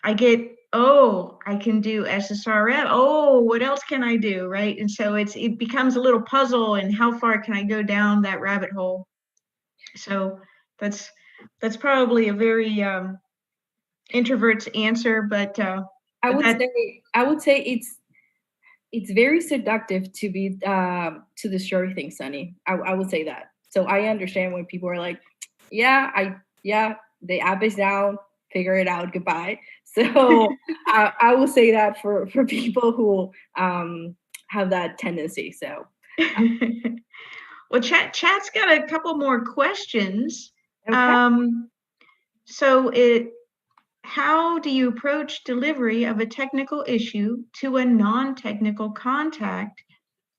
I get, oh, I can do SSRM. Oh, what else can I do? Right. And so it becomes a little puzzle, and how far can I go down that rabbit hole? So that's probably a very introvert's answer, but I would that, say it's very seductive to be to destroy things, Sunny. I would say that. So I understand when people are like, yeah, the app is down, figure it out, goodbye. So I will say that for people who have that tendency. So well, chat's got a couple more questions. okay. So how do you approach delivery of a technical issue to a non-technical contact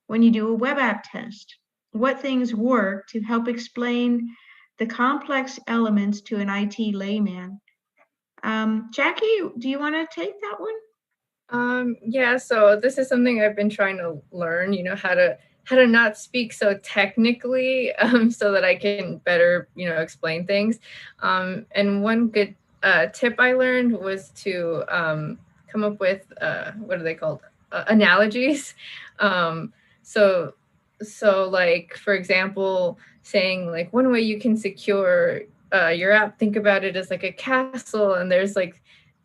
when you do a web app test? What things work to help explain the complex elements to an IT layman? Jackie, do you want to take that one? Yeah, so this is something I've been trying to learn, how to not speak so technically, so that I can better, explain things. And one good tip I learned was to come up with, what are they called? Analogies. So like, for example, saying like, one way you can secure your app, think about it as like a castle, and there's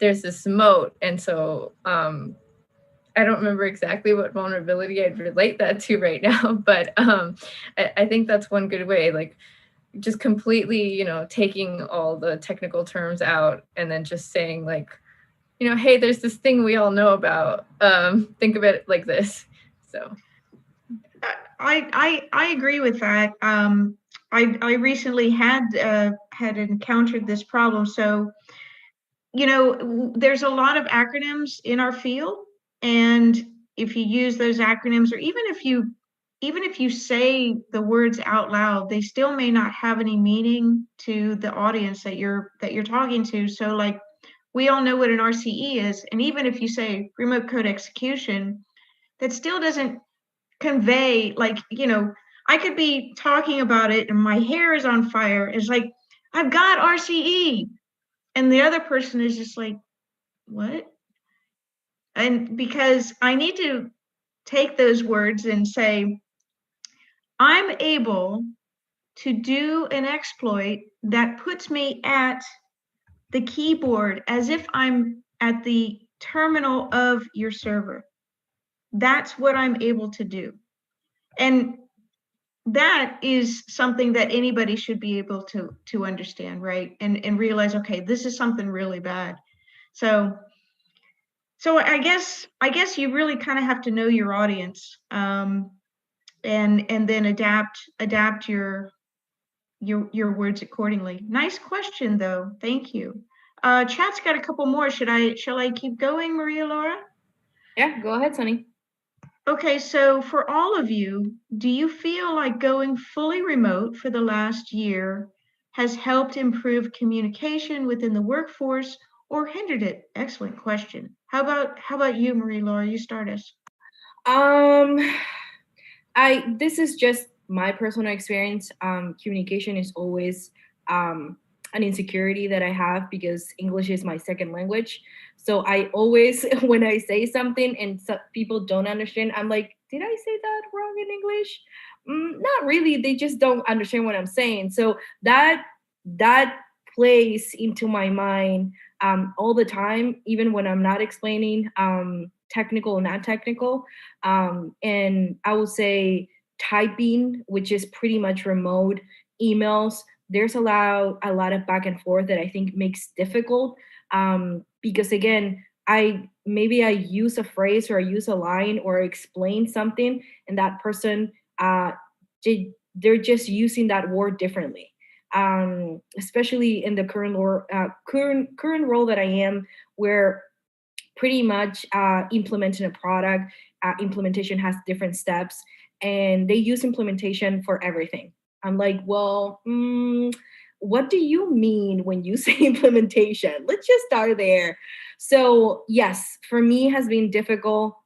this moat. And so I don't remember exactly what vulnerability I'd relate that to right now, but I think that's one good way, like just completely, taking all the technical terms out, and then just saying like, hey, there's this thing we all know about. Think of it like this. So I agree with that. I recently had encountered this problem. So, there's a lot of acronyms in our field, and if you use those acronyms, or even if you say the words out loud, they still may not have any meaning to the audience that you're talking to. So, like, we all know what an RCE is, and even if you say remote code execution, that still doesn't convey, like, I could be talking about it and my hair is on fire. It's like, I've got RCE. And the other person is just like, what? And because I need to take those words and say, I'm able to do an exploit that puts me at the keyboard as if I'm at the terminal of your server. That's what I'm able to do. And that is something that anybody should be able to understand, right? And realize, okay, this is something really bad. So I guess you really kind of have to know your audience, and then adapt your words accordingly. Nice question though. Thank you. Chat's got a couple more. Shall I keep going, Maria Laura? Yeah, go ahead, Sunny. Okay, so for all of you, do you feel like going fully remote for the last year has helped improve communication within the workforce or hindered it? Excellent question. How about you, Marie Laura? You start us. Um, this is just my personal experience. Communication is always an insecurity that I have because English is my second language. So I always, when I say something and people don't understand, I'm like, did I say that wrong in English? Not really. They just don't understand what I'm saying. So that plays into my mind all the time, even when I'm not explaining technical or not technical. And I would say typing, which is pretty much remote emails, there's a lot of back and forth that I think makes difficult, because again, I use a phrase or I use a line or explain something, and that person they're just using that word differently. Especially in the current role that I am, where pretty much implementing a product. Implementation has different steps, and they use implementation for everything. I'm like, well, what do you mean when you say implementation? Let's just start there. So yes, for me has been difficult.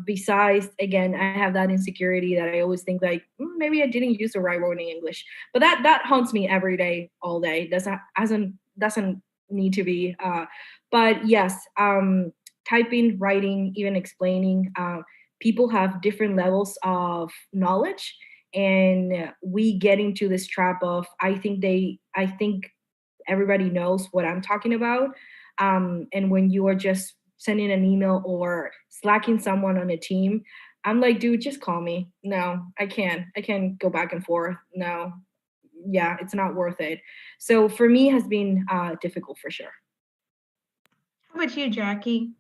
Besides, again, I have that insecurity that I always think like, maybe I didn't use the right word in English, but that haunts me every day, all day. Doesn't need to be. But yes, typing, writing, even explaining. People have different levels of knowledge, and we get into this trap of I think everybody knows what I'm talking about. And when you are just sending an email or slacking someone on a team, I'm like, dude, just call me. No, I can't go back and forth. No, yeah, it's not worth it. So for me has been difficult for sure. How about you, Jackie?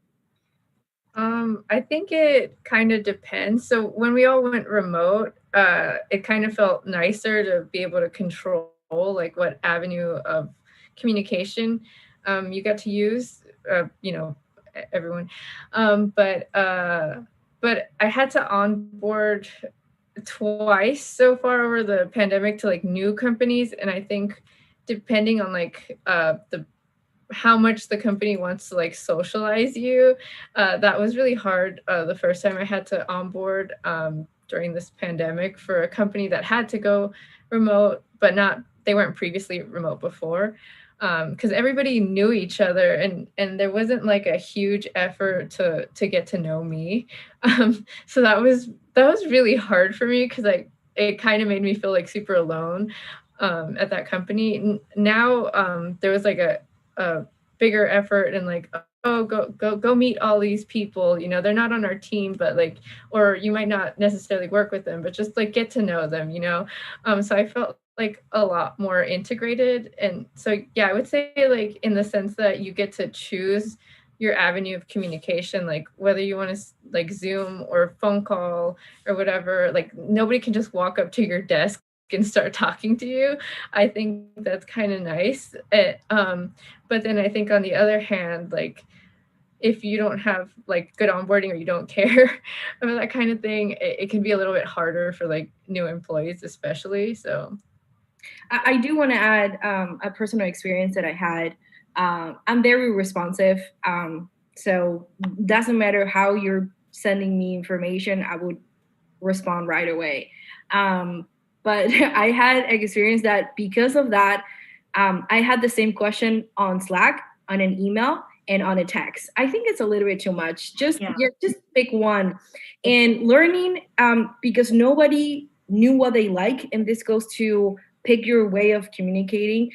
I think it kind of depends. So when we all went remote, it kind of felt nicer to be able to control like what avenue of communication you got to use. Everyone. But I had to onboard twice so far over the pandemic to like new companies, and I think depending on like the how much the company wants to like socialize you. That was really hard the first time I had to onboard during this pandemic for a company that had to go remote, but they weren't previously remote before. Because everybody knew each other, and there wasn't like a huge effort to get to know me. So that was really hard for me because it kind of made me feel like super alone at that company. Now there was like a bigger effort and like, oh, go meet all these people, they're not on our team, but like, or you might not necessarily work with them, but just like get to know them. So I felt like a lot more integrated. And so yeah, I would say like in the sense that you get to choose your avenue of communication, like whether you want to like Zoom or phone call or whatever. Like nobody can just walk up to your desk and start talking to you. I think that's kind of nice. But then I think on the other hand, like if you don't have like good onboarding or you don't care about that kind of thing, it can be a little bit harder for like new employees, especially. So I do want to add a personal experience that I had. I'm very responsive. So doesn't matter how you're sending me information, I would respond right away. but I had experience that because of that, I had the same question on Slack, on an email, and on a text. I think it's a little bit too much. Yeah. Just pick one, and learning because nobody knew what they like, and this goes to pick your way of communicating.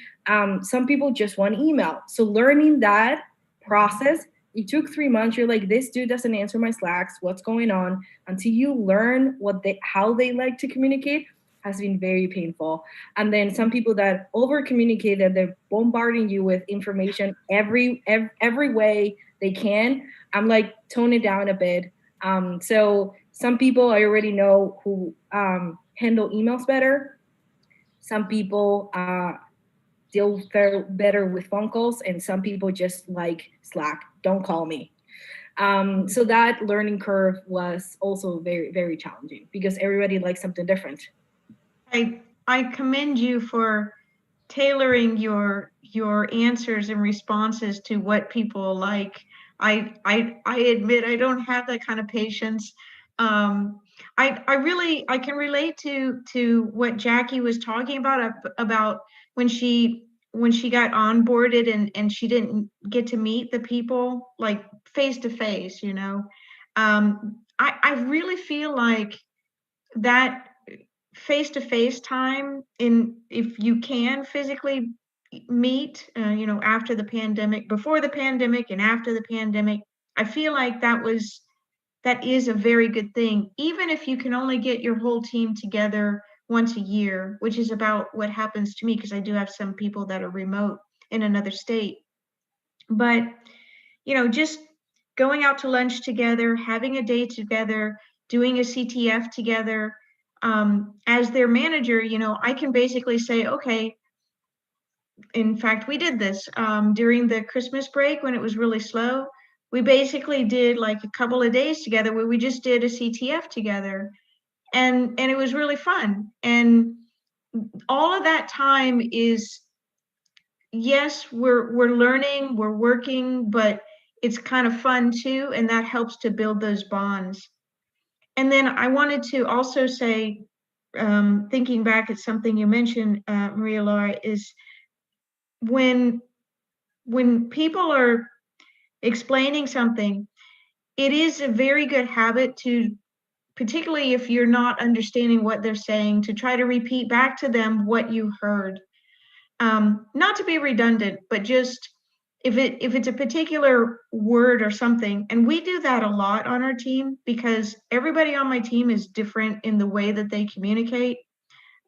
Some people just want email, so learning that process. It took 3 months. You're like, this dude doesn't answer my Slacks. What's going on? Until you learn how they like to communicate has been very painful. And then some people that over communicate, that they're bombarding you with information every way they can. I'm like, tone it down a bit. So some people I already know who handle emails better. Some people deal better with phone calls, and some people just like Slack. Don't call me. So that learning curve was also very, very challenging because everybody likes something different. I commend you for tailoring your answers and responses to what people like. I admit I don't have that kind of patience. I can relate to what Jackie was talking about when she got onboarded and she didn't get to meet the people like face to face, you know. I really feel like that face to face time, in if you can physically meet, you know, after the pandemic, before the pandemic and after the pandemic, I feel like that is a very good thing, even if you can only get your whole team together once a year, which is about what happens to me because I do have some people that are remote in another state. But you know, just going out to lunch together, having a day together, doing a CTF together. As their manager, you know, I can basically say, okay, in fact, we did this during the Christmas break when it was really slow. We basically did like a couple of days together where we just did a CTF together. And it was really fun. And all of that time is, yes, we're learning, we're working, but it's kind of fun too, and that helps to build those bonds. And then I wanted to also say, thinking back at something you mentioned, Maria Laura, is when people are explaining something, it is a very good habit to, particularly if you're not understanding what they're saying, to try to repeat back to them what you heard. Not to be redundant, but just if it's a particular word or something, and we do that a lot on our team because everybody on my team is different in the way that they communicate.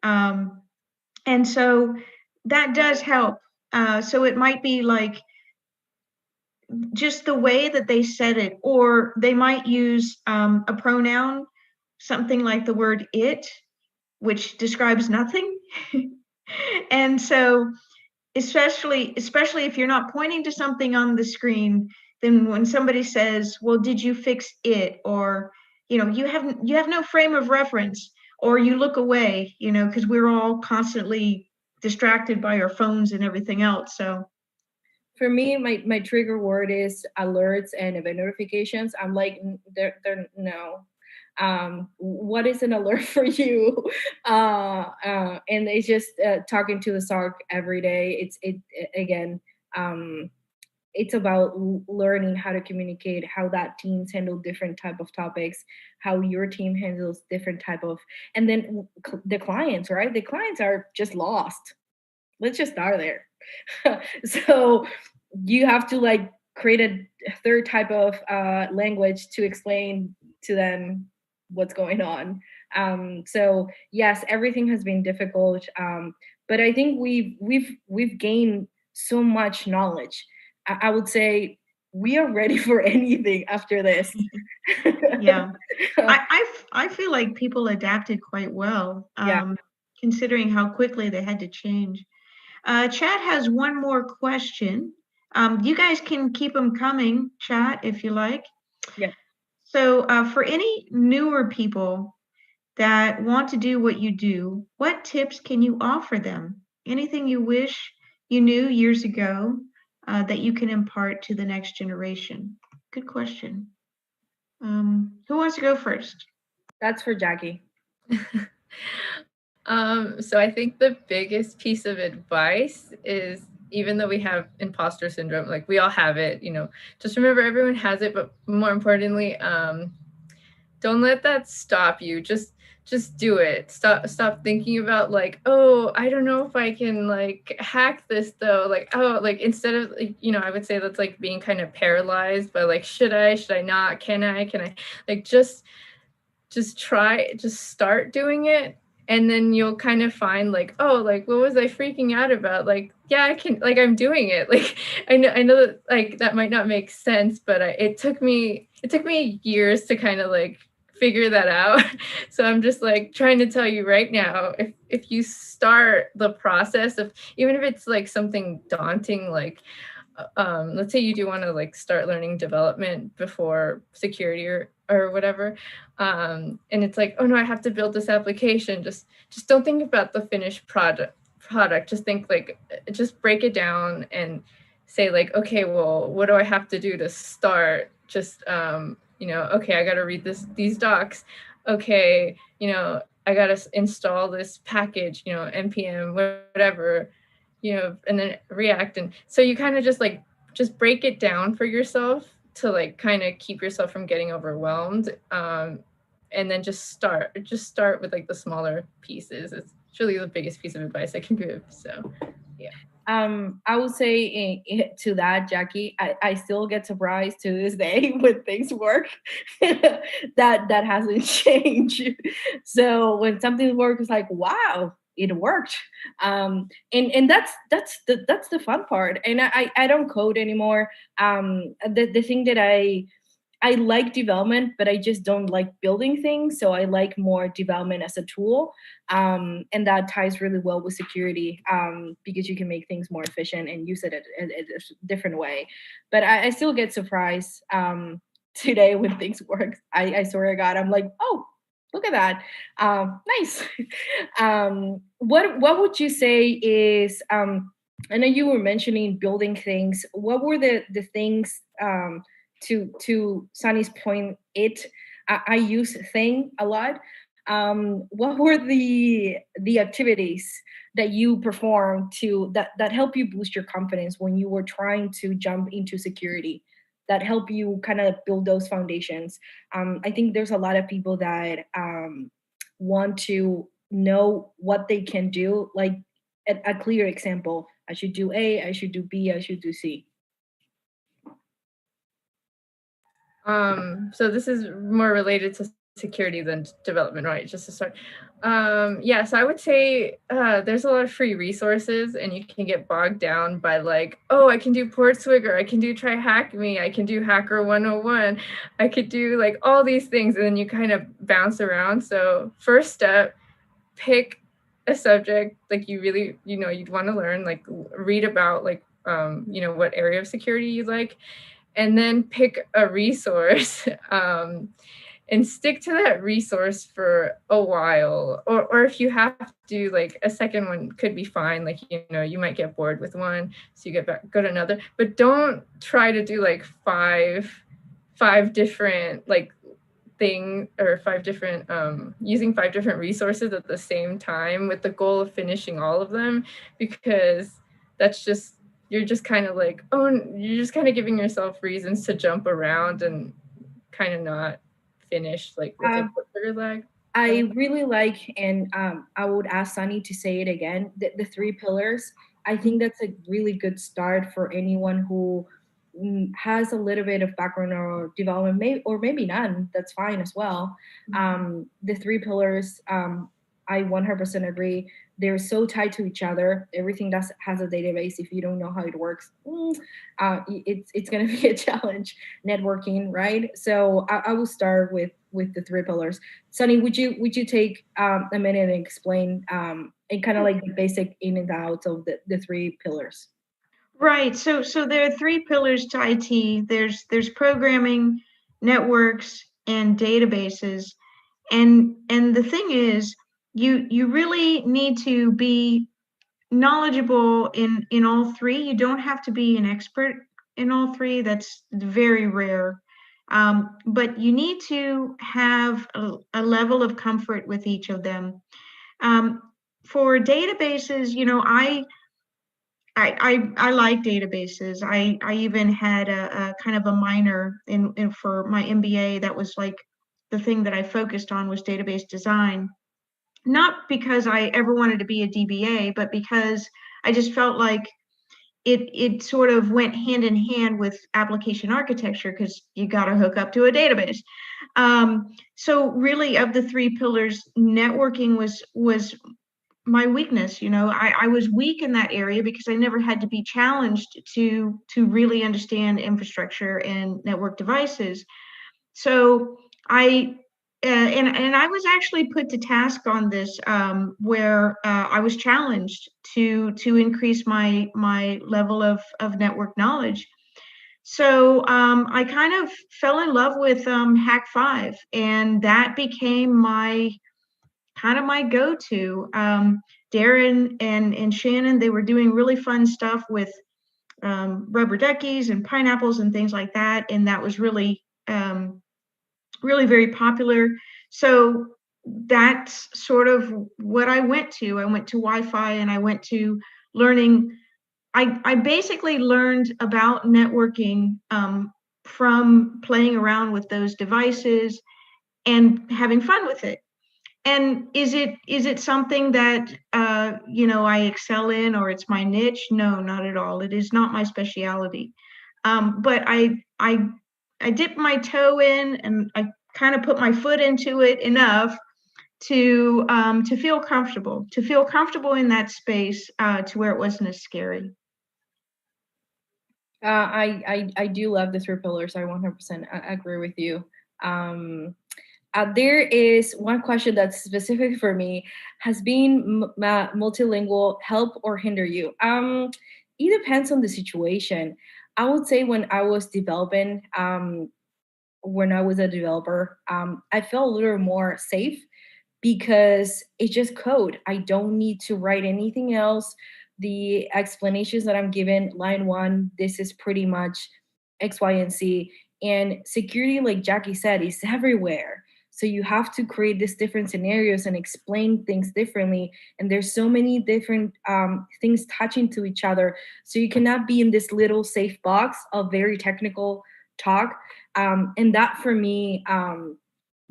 And so that does help. So it might be like just the way that they said it, or they might use a pronoun, something like the word it, which describes nothing. And so especially if you're not pointing to something on the screen, then when somebody says, well, did you fix it, or you know, you have no frame of reference, or you look away, you know, because we're all constantly distracted by our phones and everything else. So For me, my trigger word is alerts and event notifications. I'm like, they're no. What is an alert for you? And it's just talking to the SARC every day. Again. It's about learning how to communicate, how that teams handle different type of topics, how your team handles different type of, and then the clients, right? The clients are just lost. Let's just start there. So you have to like create a third type of language to explain to them what's going on. So yes, everything has been difficult, but I think we've gained so much knowledge. I would say we are ready for anything after this. yeah, I feel like people adapted quite well, Yeah. considering how quickly they had to change. Chat has one more question. You guys can keep them coming, chat, if you like. Yeah. So, for any newer people that want to do what you do, what tips can you offer them? Anything you wish you knew years ago that you can impart to the next generation? Good question. Who wants to go first? That's for Jackie. So I think the biggest piece of advice is, even though we have imposter syndrome, like we all have it, just remember everyone has it, but more importantly, don't let that stop you. Just do it. Stop thinking about like, oh, I don't know if I can like hack this though. Like, oh, like instead of like, I would say that's like being kind of paralyzed by like, should I not, can I like just start doing it, and then you'll kind of find like, oh, like what was I freaking out about? Like, yeah, I can, like I'm doing it. Like I know that like that might not make sense, but it took me years to kind of like figure that out. So I'm just like trying to tell you right now, if you start the process of, even if it's like something daunting, like let's say you do want to like start learning development before security or whatever, and it's like, oh no, I have to build this application. Just don't think about the finished product. Just think like, just break it down and say like, okay, well, what do I have to do to start? Just okay, I got to read these docs. Okay, I got to install this package, npm whatever, and then React. And so you kind of just break it down for yourself to like kind of keep yourself from getting overwhelmed. And then just start with like the smaller pieces. It's really the biggest piece of advice I can give. So yeah. I would say to that, Jackie, I still get surprised to this day when things work. That hasn't changed. So when something works, it's like, wow, it worked. And that's the fun part. And I don't code anymore. The thing that I like development, but I just don't like building things. So I like more development as a tool. And that ties really well with security, because you can make things more efficient and use it in a different way. But I still get surprised today when things work. I swear to God, I'm like, oh, look at that. Nice. What would you say is, I know you were mentioning building things. What were the things, to Sunny's point, I use thing a lot. What were the activities that you performed that help you boost your confidence when you were trying to jump into security, that help you kind of build those foundations? I think there's a lot of people that want to know what they can do, like a clear example. I should do A, I should do B, I should do C. So this is more related to security than development, right? Just to start. Yeah, so I would say there's a lot of free resources, and you can get bogged down by like, oh, I can do Portswigger, I can do Try Hack Me, I can do Hacker 101, I could do like all these things, and then you kind of bounce around. So first step, pick a subject like you really, you'd want to learn, like read about like, what area of security you like, and then pick a resource, and stick to that resource for a while. Or if you have to, like a second one could be fine. Like, you might get bored with one, so you go to another. But don't try to do like five different like or five different using five different resources at the same time with the goal of finishing all of them, because that's just, you're just kind of like, oh, you're just kind of giving yourself reasons to jump around and kind of not finish, like with a trigger lag. I really like, and I would ask Sunny to say it again, the three pillars. I think that's a really good start for anyone who has a little bit of background or development, or maybe none. That's fine as well. The three pillars, I 100% agree. They're so tied to each other. Everything that has a database, if you don't know how it works, it's going to be a challenge. Networking, right? So I will start with the three pillars. Sunny, would you take a minute and explain, and kind of like the basic in and outs of the three pillars? Right. So there are three pillars to IT. There's programming, networks, and databases. And the thing is, you really need to be knowledgeable in all three. You don't have to be an expert in all three. That's very rare. But you need to have a level of comfort with each of them. for databases, I like databases. I even had a kind of a minor in for my MBA. That was like the thing that I focused on was database design. Not because I ever wanted to be a DBA, but because I just felt like it sort of went hand in hand with application architecture because you got to hook up to a database. So really, of the three pillars, networking was my weakness. I was weak in that area because I never had to be challenged to really understand infrastructure and network devices. So I and I was actually put to task on this, where I was challenged to increase my level of network knowledge. So I kind of fell in love with Hack 5, and that became my kind of my go-to. Darren and Shannon, they were doing really fun stuff with rubber duckies and pineapples and things like that, and that was really very popular. So that's sort of what I went to. I went to Wi-Fi, and I went to learning. I basically learned about networking from playing around with those devices and having fun with it. And is it something that I excel in, or it's my niche? No, not at all. It is not my specialty. But I dipped my toe in, and I kind of put my foot into it enough to feel comfortable in that space, to where it wasn't as scary. I do love the three pillars. I 100% agree with you. Um, there is one question that's specific for me. Has being multilingual help or hinder you? It depends on the situation. I would say when I was a developer, I felt a little more safe because it's just code. I don't need to write anything else. The explanations that I'm given, line one, this is pretty much X, Y, and Z. And security, like Jackie said, is everywhere. So you have to create these different scenarios and explain things differently. And there's so many different things touching to each other. So you cannot be in this little safe box of very technical talk. And that for me,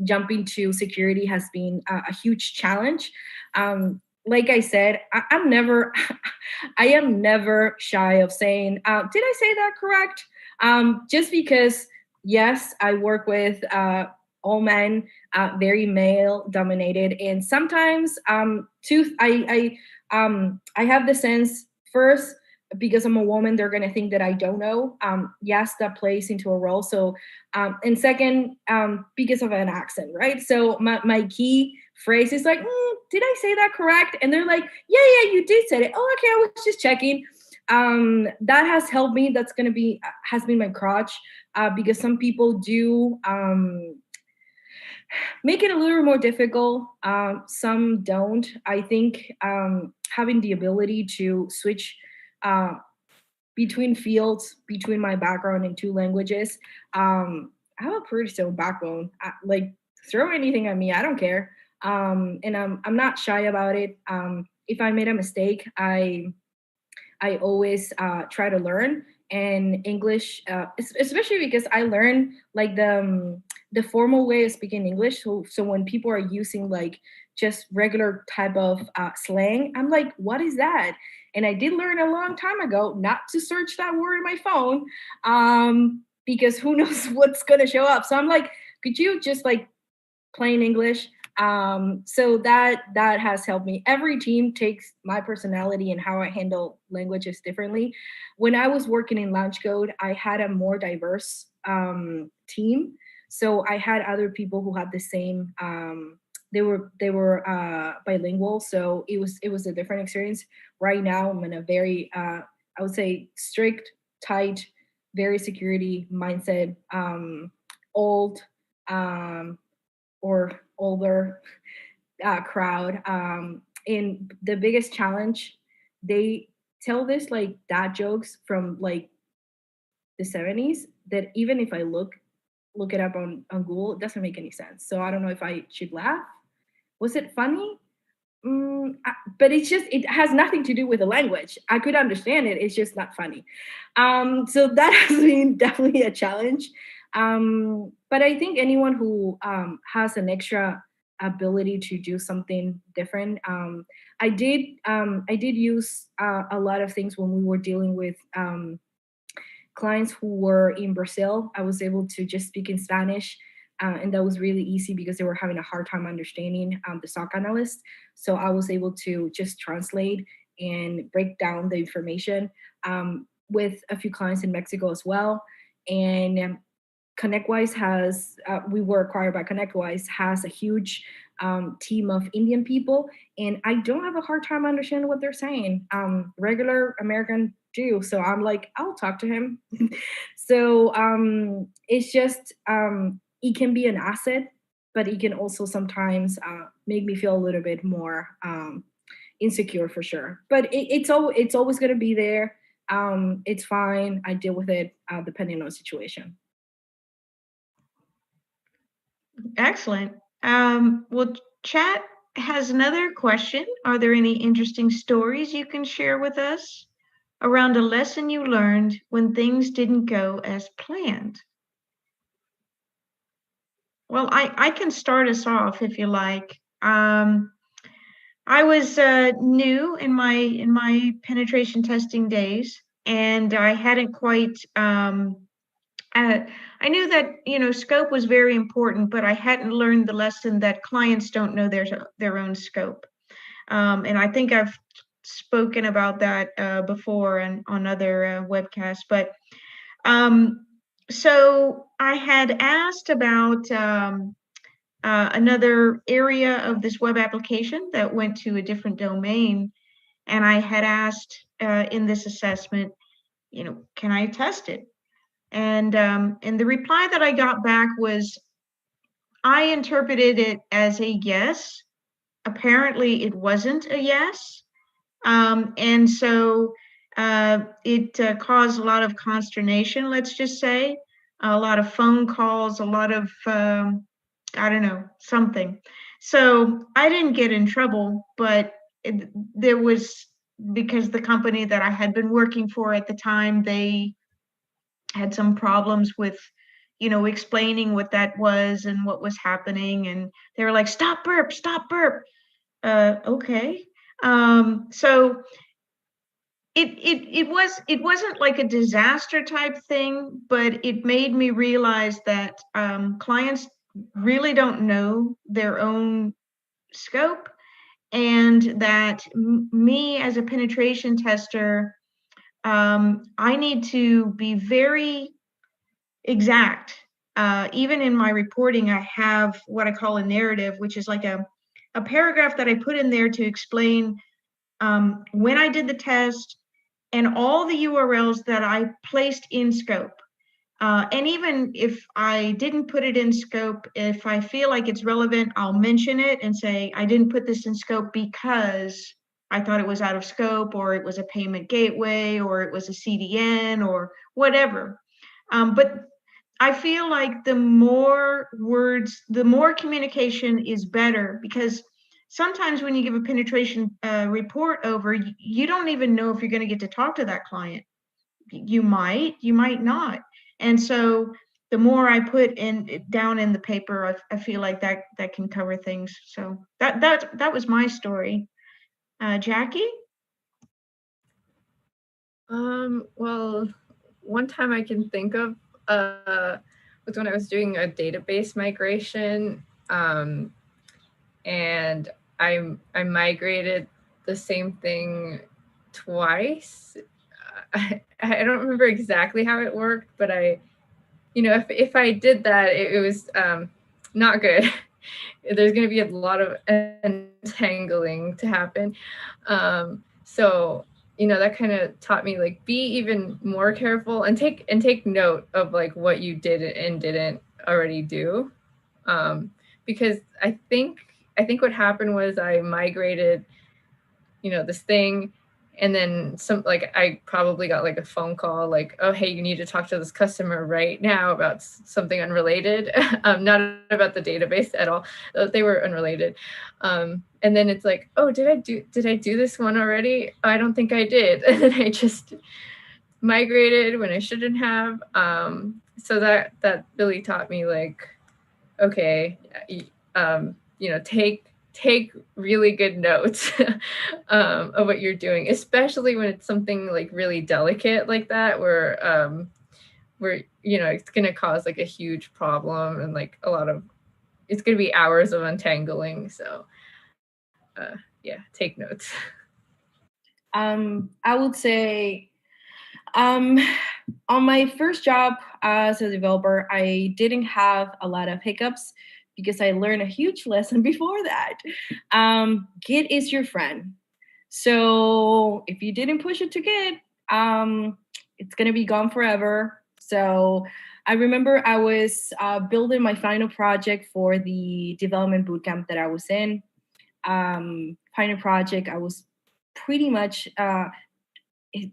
jumping to security has been a huge challenge. Like I said, I'm never, I am never shy of saying, "Did I say that correct?" Just because, yes, I work with all men, very male dominated, and sometimes, I have the sense first because I'm a woman, they're gonna think that I don't know. Yes, that plays into a role. So and second, because of an accent, right? So my key phrase is like, did I say that correct? And they're like, yeah, you did say it. Oh, okay, I was just checking. That has helped me. That's gonna be has been my crutch, because some people do make it a little more difficult. Some don't. I think having the ability to switch uh, between fields, between my background in two languages. I have a pretty strong backbone. Like throw anything at me, I don't care. And I'm not shy about it. If I made a mistake, I always try to learn. And English, especially because I learned like the formal way of speaking English. So when people are using like just regular type of slang, I'm like, what is that? And I did learn a long time ago not to search that word in my phone, because who knows what's gonna show up. So I'm like, could you just like plain English? So that has helped me. Every team takes my personality and how I handle languages differently. When I was working in Launch Code, I had a more diverse team. So I had other people who had the same. They were bilingual, so it was a different experience. Right now, I'm in a very I would say strict, tight, very security mindset, old. Or older crowd. And the biggest challenge, they tell this like dad jokes from like the 70s that even if I look it up on Google, it doesn't make any sense. So I don't know if I should laugh. Was it funny? But it has nothing to do with the language. I could understand it. It's just not funny. So that has been definitely a challenge. But I think anyone who has an extra ability to do something different. I did use a lot of things when we were dealing with clients who were in Brazil. I was able to just speak in Spanish, and that was really easy because they were having a hard time understanding the SOC analyst. So I was able to just translate and break down the information with a few clients in Mexico as well. And ConnectWise we were acquired by ConnectWise, has a huge team of Indian people, and I don't have a hard time understanding what they're saying. Regular American do, so I'm like, I'll talk to him. So it's just it can be an asset, but it can also sometimes make me feel a little bit more insecure for sure. But it's always going to be there. It's fine. I deal with it depending on the situation. Excellent. Well, chat has another question. Are there any interesting stories you can share with us around a lesson you learned when things didn't go as planned? Well, I can start us off if you like. I was new in my penetration testing days, and I hadn't quite. I knew that scope was very important, but I hadn't learned the lesson that clients don't know their own scope. And I think I've spoken about that before on other webcasts. But so I had asked about another area of this web application that went to a different domain, and I had asked in this assessment, can I test it? And the reply that I got back was, I interpreted it as a yes. Apparently, it wasn't a yes. And so it caused a lot of consternation, let's just say, a lot of phone calls, a lot of, I don't know, something. So I didn't get in trouble, but there was, because the company that I had been working for at the time, they had some problems with explaining what that was and what was happening, and they were like, stop burp, okay. So it wasn't like a disaster type thing, but it made me realize that clients really don't know their own scope, and that me as a penetration tester, I need to be very exact. Even in my reporting, I have what I call a narrative, which is like a paragraph that I put in there to explain when I did the test and all the URLs that I placed in scope. And even if I didn't put it in scope, if I feel like it's relevant, I'll mention it and say, I didn't put this in scope because I thought it was out of scope, or it was a payment gateway, or it was a CDN, or whatever. But I feel like the more words, the more communication is better, because sometimes when you give a penetration report over, you don't even know if you're going to get to talk to that client. You might not. And so the more I put down in the paper, I feel like that can cover things. So that was my story. Jackie? Well, one time I can think of was when I was doing a database migration, and I migrated the same thing twice. I don't remember exactly how it worked, but if I did that, it was not good. There's going to be a lot of entangling to happen. So that kind of taught me, like, be even more careful and take note of like what you did and didn't already do, because I think what happened was I migrated this thing, And then I probably got like a phone call like, oh, hey, you need to talk to this customer right now about something unrelated, not about the database at all. They were unrelated. And then it's like, oh, did I do this one already? I don't think I did. And then I just migrated when I shouldn't have. So that really taught me like, okay, take really good notes of what you're doing, especially when it's something like really delicate like that, where it's going to cause like a huge problem and like it's going to be hours of untangling. So yeah, take notes. I would say on my first job as a developer, I didn't have a lot of hiccups because I learned a huge lesson before that. Git is your friend. So if you didn't push it to Git, it's going to be gone forever. So I remember I was building my final project for the development bootcamp that I was in. Final project, I was pretty much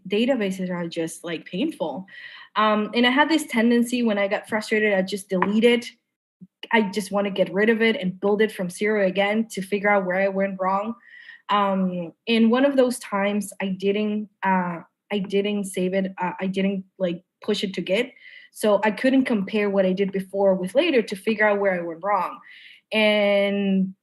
databases are just like painful. And I had this tendency when I got frustrated, I just delete it. I just want to get rid of it and build it from zero again to figure out where I went wrong. And one of those times I didn't save it. I didn't like push it to Git. So I couldn't compare what I did before with later to figure out where I went wrong. And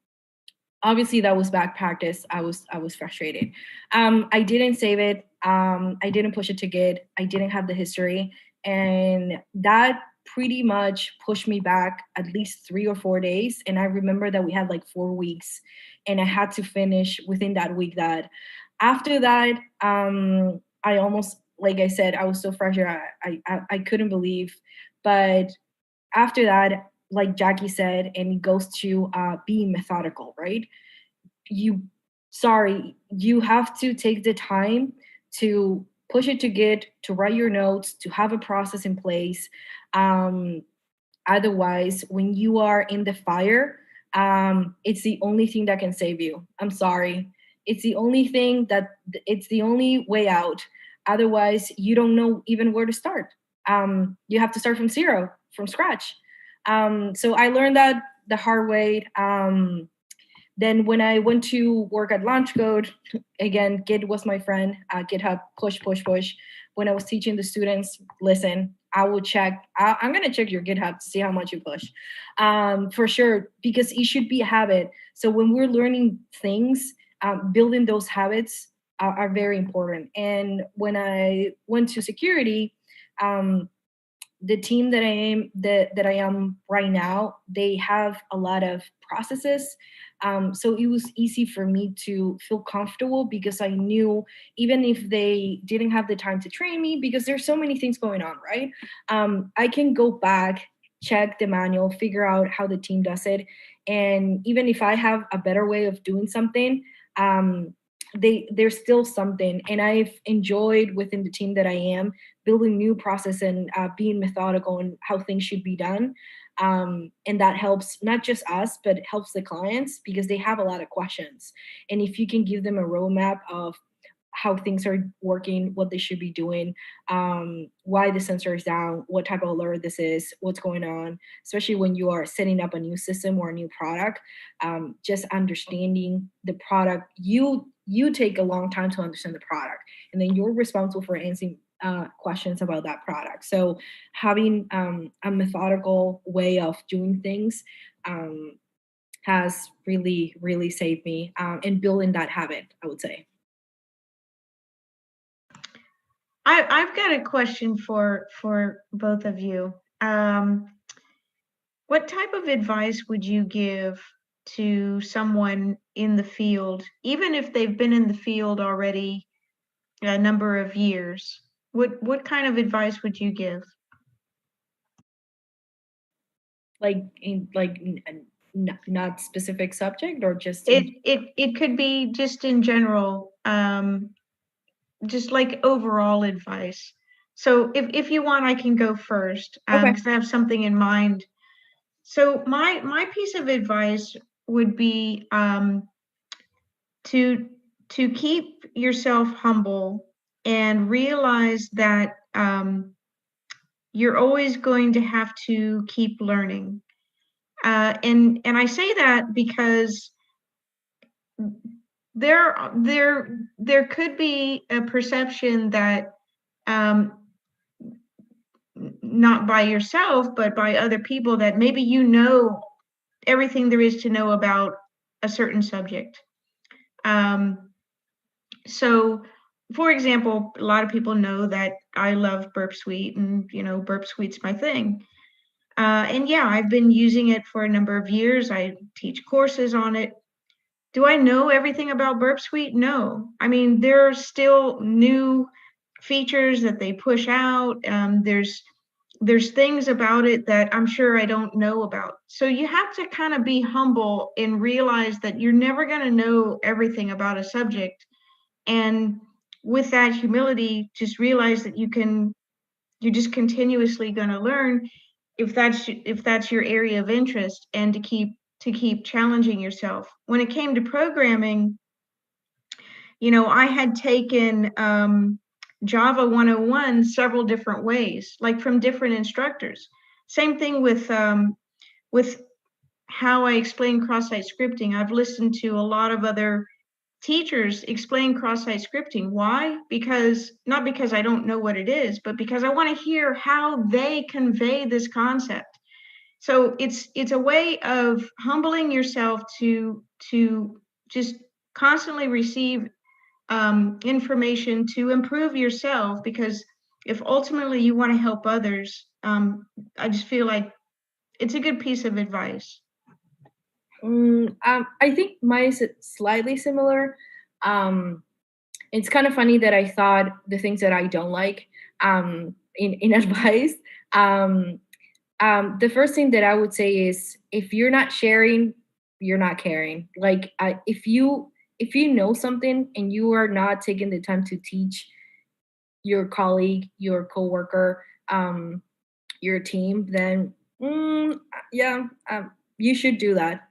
obviously that was bad practice. I was frustrated. I didn't save it. I didn't push it to Git. I didn't have the history, and that pretty much pushed me back at least 3 or 4 days. And I remember that we had like 4 weeks, and I had to finish within that week. That after that, I almost, like I said, I was so frustrated. I couldn't believe, but after that, like Jackie said, and it goes to being methodical, right? You have to take the time to push it to Git, to write your notes, to have a process in place. um, Otherwise, when you are in the fire, it's the only thing that can save you. I'm sorry, it's the only thing it's the only way out. Otherwise, you don't know even where to start. You have to start from zero, from scratch. So I learned that the hard way. Then when I went to work at Launch Code, again, Git was my friend. GitHub, push, push, push. When I was teaching the students, listen, I will check. I'm going to check your GitHub to see how much you push, for sure, because it should be a habit. So when we're learning things, building those habits are very important. And when I went to security, the team that I am right now, they have a lot of processes. So it was easy for me to feel comfortable because I knew even if they didn't have the time to train me, because there's so many things going on, right? I can go back, check the manual, figure out how the team does it. And even if I have a better way of doing something, there's still something. And I've enjoyed within the team that I am building new process and being methodical in how things should be done. And that helps not just us, but it helps the clients because they have a lot of questions. And if you can give them a roadmap of how things are working, what they should be doing, why the sensor is down, what type of alert this is, what's going on, especially when you are setting up a new system or a new product, just understanding the product. You take a long time to understand the product, and then you're responsible for answering questions about that product. So having a methodical way of doing things has really, really saved me in building that habit, I would say. I've got a question for both of you. What type of advice would you give to someone in the field, even if they've been in the field already a number of years? What kind of advice would you give? Like not specific subject, or just It could be just in general, just like overall advice. So if you want, I can go first, okay. because I have something in mind. So my piece of advice would be to to keep yourself humble and realize that you're always going to have to keep learning. And I say that because there could be a perception that not by yourself, but by other people, that maybe you know everything there is to know about a certain subject. So, for example, a lot of people know that I love Burp Suite, and Burp Suite's my thing. And yeah, I've been using it for a number of years. I teach courses on it. Do I know everything about Burp Suite? No. I mean, there are still new features that they push out. There's things about it that I'm sure I don't know about. So you have to kind of be humble and realize that you're never going to know everything about a subject. And with that humility, just realize that you're just continuously going to learn if that's your area of interest, and to keep challenging yourself. When it came to programming, I had taken Java 101 several different ways, like from different instructors. Same thing with how I explain cross-site scripting. I've listened to a lot of other teachers explain cross-site scripting. Why? Not because I don't know what it is, but because I want to hear how they convey this concept. So it's a way of humbling yourself to just constantly receive information to improve yourself, because if ultimately you want to help others, I just feel like it's a good piece of advice. I think mine is slightly similar. Um, it's kind of funny that I thought the things that I don't like in advice. The first thing that I would say is, if you're not sharing, you're not caring. Like, if you know something and you are not taking the time to teach your colleague, your coworker, your team, then yeah, you should do that.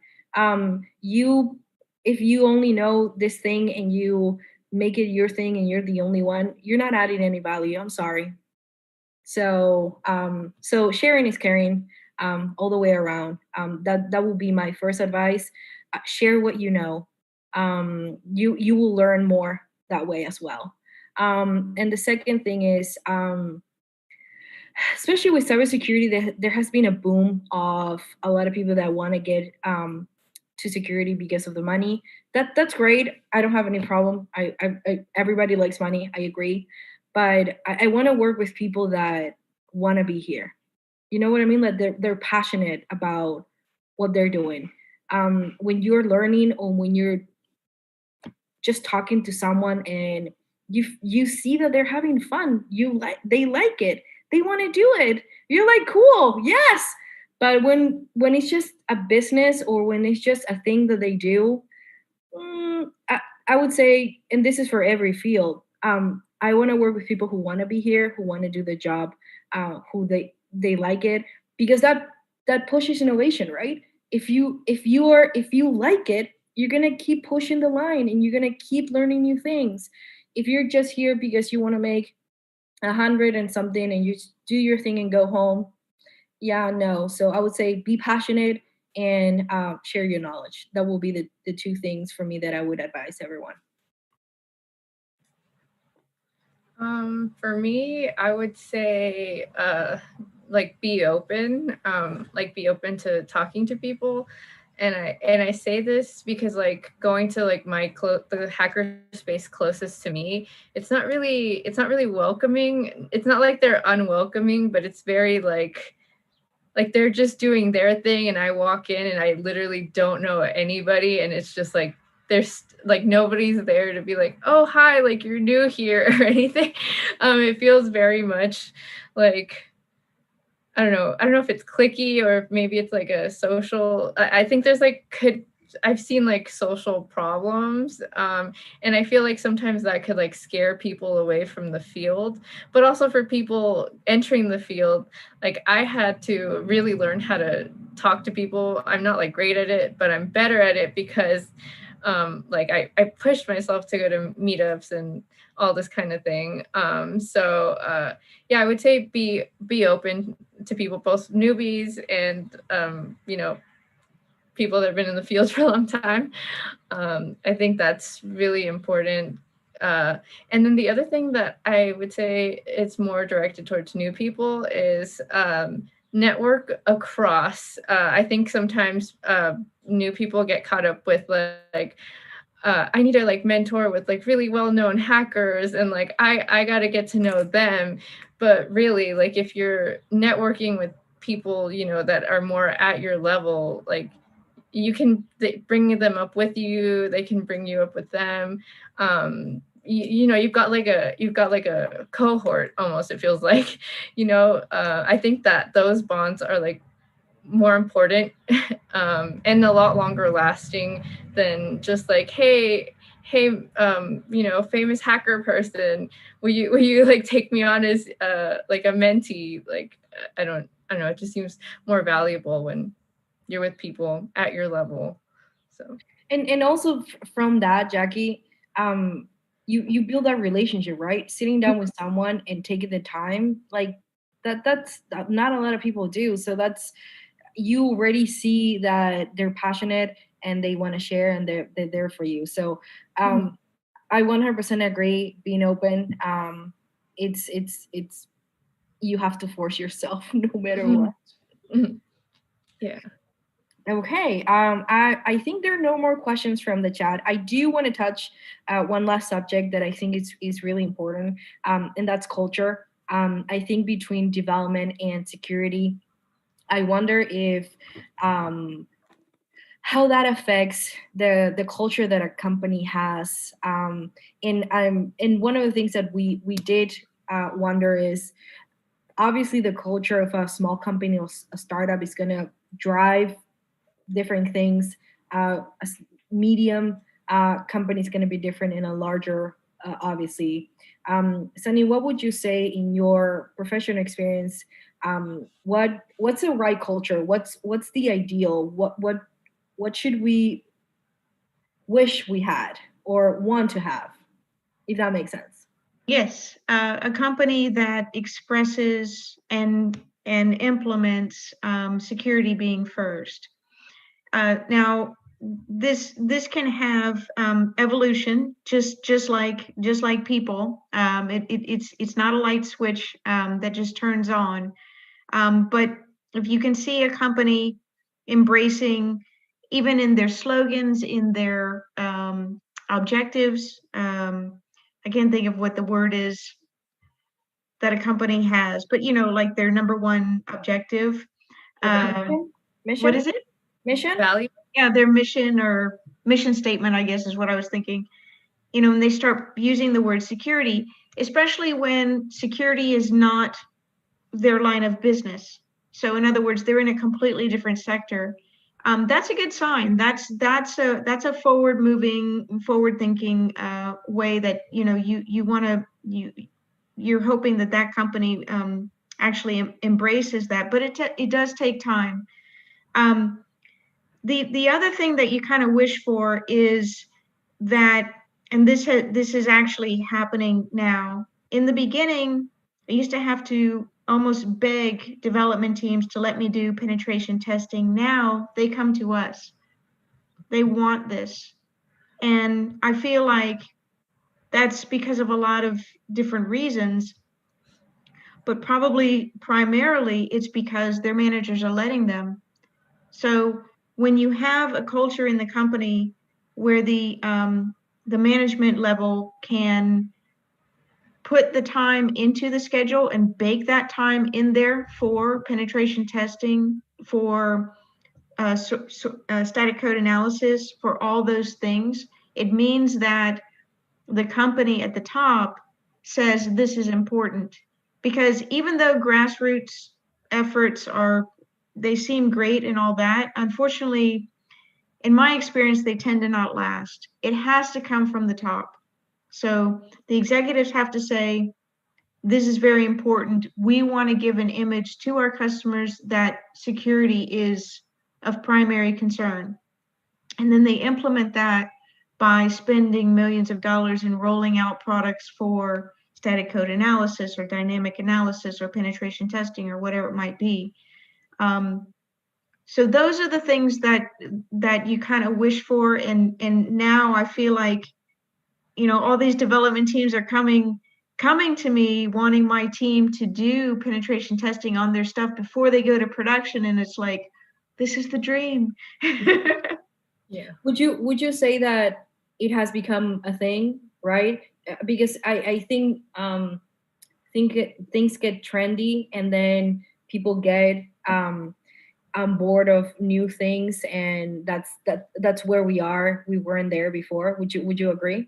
You If you only know this thing and you make it your thing and you're the only one, you're not adding any value. I'm sorry. So sharing is caring, all the way around. That will be my first advice. Share what you know. You will learn more that way as well. And the second thing is, especially with cybersecurity, there has been a boom of a lot of people that want to get to security because of the money. That's great. I don't have any problem. Everybody likes money. I agree, but I want to work with people that want to be here. You know what I mean? Like, they're passionate about what they're doing. When you're learning, or when you're just talking to someone and you see that they're having fun, they like it, they want to do it, you're like, cool, yes. But when it's just a business, or when it's just a thing that they do, I would say, and this is for every field, I want to work with people who want to be here, who want to do the job, who they like it, because that pushes innovation, right? If you like it, you're gonna keep pushing the line, and you're gonna keep learning new things. If you're just here because you want to make 100 and something, and you do your thing and go home, yeah, no. So I would say, be passionate and share your knowledge. That will be the two things for me that I would advise everyone. For me, I would say, like, be open, be open to talking to people. And I say this because, like, going to, like, the hacker space closest to me, it's not really welcoming. It's not like they're unwelcoming, but it's very like they're just doing their thing, and I walk in and I literally don't know anybody, and it's just like there's like nobody's there to be like, oh, hi, like, you're new here or anything. It feels very much like, I don't know if it's clicky, or if maybe it's like a social, I think there's I've seen like social problems, and I feel like sometimes that could like scare people away from the field. But also for people entering the field, like, I had to really learn how to talk to people. I'm not like great at it, but I'm better at it because Like I pushed myself to go to meetups and all this kind of thing. Yeah, I would say be open to people, both newbies and people that have been in the field for a long time. I think that's really important. And then the other thing that I would say it's more directed towards new people is network across. I think sometimes new people get caught up with like I need to like mentor with like really well-known hackers and like I got to get to know them. But really, like if you're networking with people, that are more at your level, like you can bring them up with you, they can bring you up with them. You've got like a cohort almost, it feels like. I think that those bonds are like more important and a lot longer lasting than just like, hey, famous hacker person, will you like take me on as like a mentee? Like I don't know, it just seems more valuable when you're with people at your level. So And also from that, Jackie, you build that relationship, right? Sitting down with someone and taking the time, like that's not a lot of people do. So that's, you already see that they're passionate and they want to share and they're there for you. So I 100% agree. Being open, it's you have to force yourself no matter what. yeah. Okay. I think there are no more questions from the chat. I do want to touch one last subject that I think is really important, and that's culture. I think between development and security, I wonder if how that affects the culture that a company has. And one of the things that we did wonder is, obviously the culture of a small company or a startup is going to drive different things. A medium company is going to be different, in a larger, obviously. Sunny, what would you say in your professional experience? What's the right culture? What's the ideal? What should we wish we had or want to have, if that makes sense? Yes, a company that expresses and implements security being first. Now, this can have evolution, just like people. It's not a light switch that just turns on. But if you can see a company embracing, even in their slogans, in their objectives, I can't think of what the word is that a company has, but like their number one objective. What is it? Mission? Value. Yeah, their mission or mission statement, I guess, is what I was thinking. When they start using the word security, especially when security is not their line of business. So in other words, they're in a completely different sector. That's a good sign. That's a forward moving, forward thinking way that you want to you're hoping that company actually embraces that. But it does take time. The other thing that you kind of wish for is that, and this is actually happening now. In the beginning, I used to have to almost beg development teams to let me do penetration testing. Now they come to us. They want this. And I feel like that's because of a lot of different reasons, but probably primarily it's because their managers are letting them. So when you have a culture in the company where the management level can put the time into the schedule and bake that time in there for penetration testing, for static code analysis, for all those things, it means that the company at the top says this is important. Because even though grassroots efforts they seem great and all that, unfortunately, in my experience, they tend to not last. It has to come from the top. So the executives have to say, this is very important. We want to give an image to our customers that security is of primary concern. And then they implement that by spending millions of dollars in rolling out products for static code analysis or dynamic analysis or penetration testing or whatever it might be. So those are the things that you kind of wish for. And now I feel like, all these development teams are coming to me wanting my team to do penetration testing on their stuff before they go to production. And it's like, this is the dream. Yeah. Would you say that it has become a thing, right? Because I think things get trendy, and then people get on board of new things, and that's where we are. We weren't there before. Would you agree?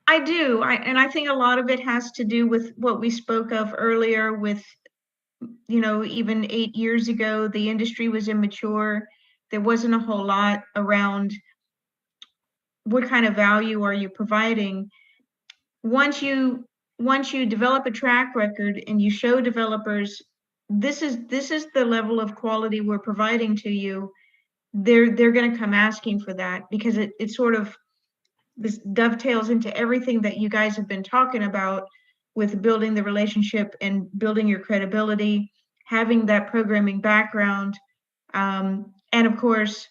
I do. And I think a lot of it has to do with what we spoke of earlier with, even 8 years ago, the industry was immature. There wasn't a whole lot around what kind of value are you providing. Once you develop a track record and you show developers this is the level of quality we're providing to you, they're going to come asking for that, because it sort of, this dovetails into everything that you guys have been talking about with building the relationship and building your credibility, having that programming background, and of course,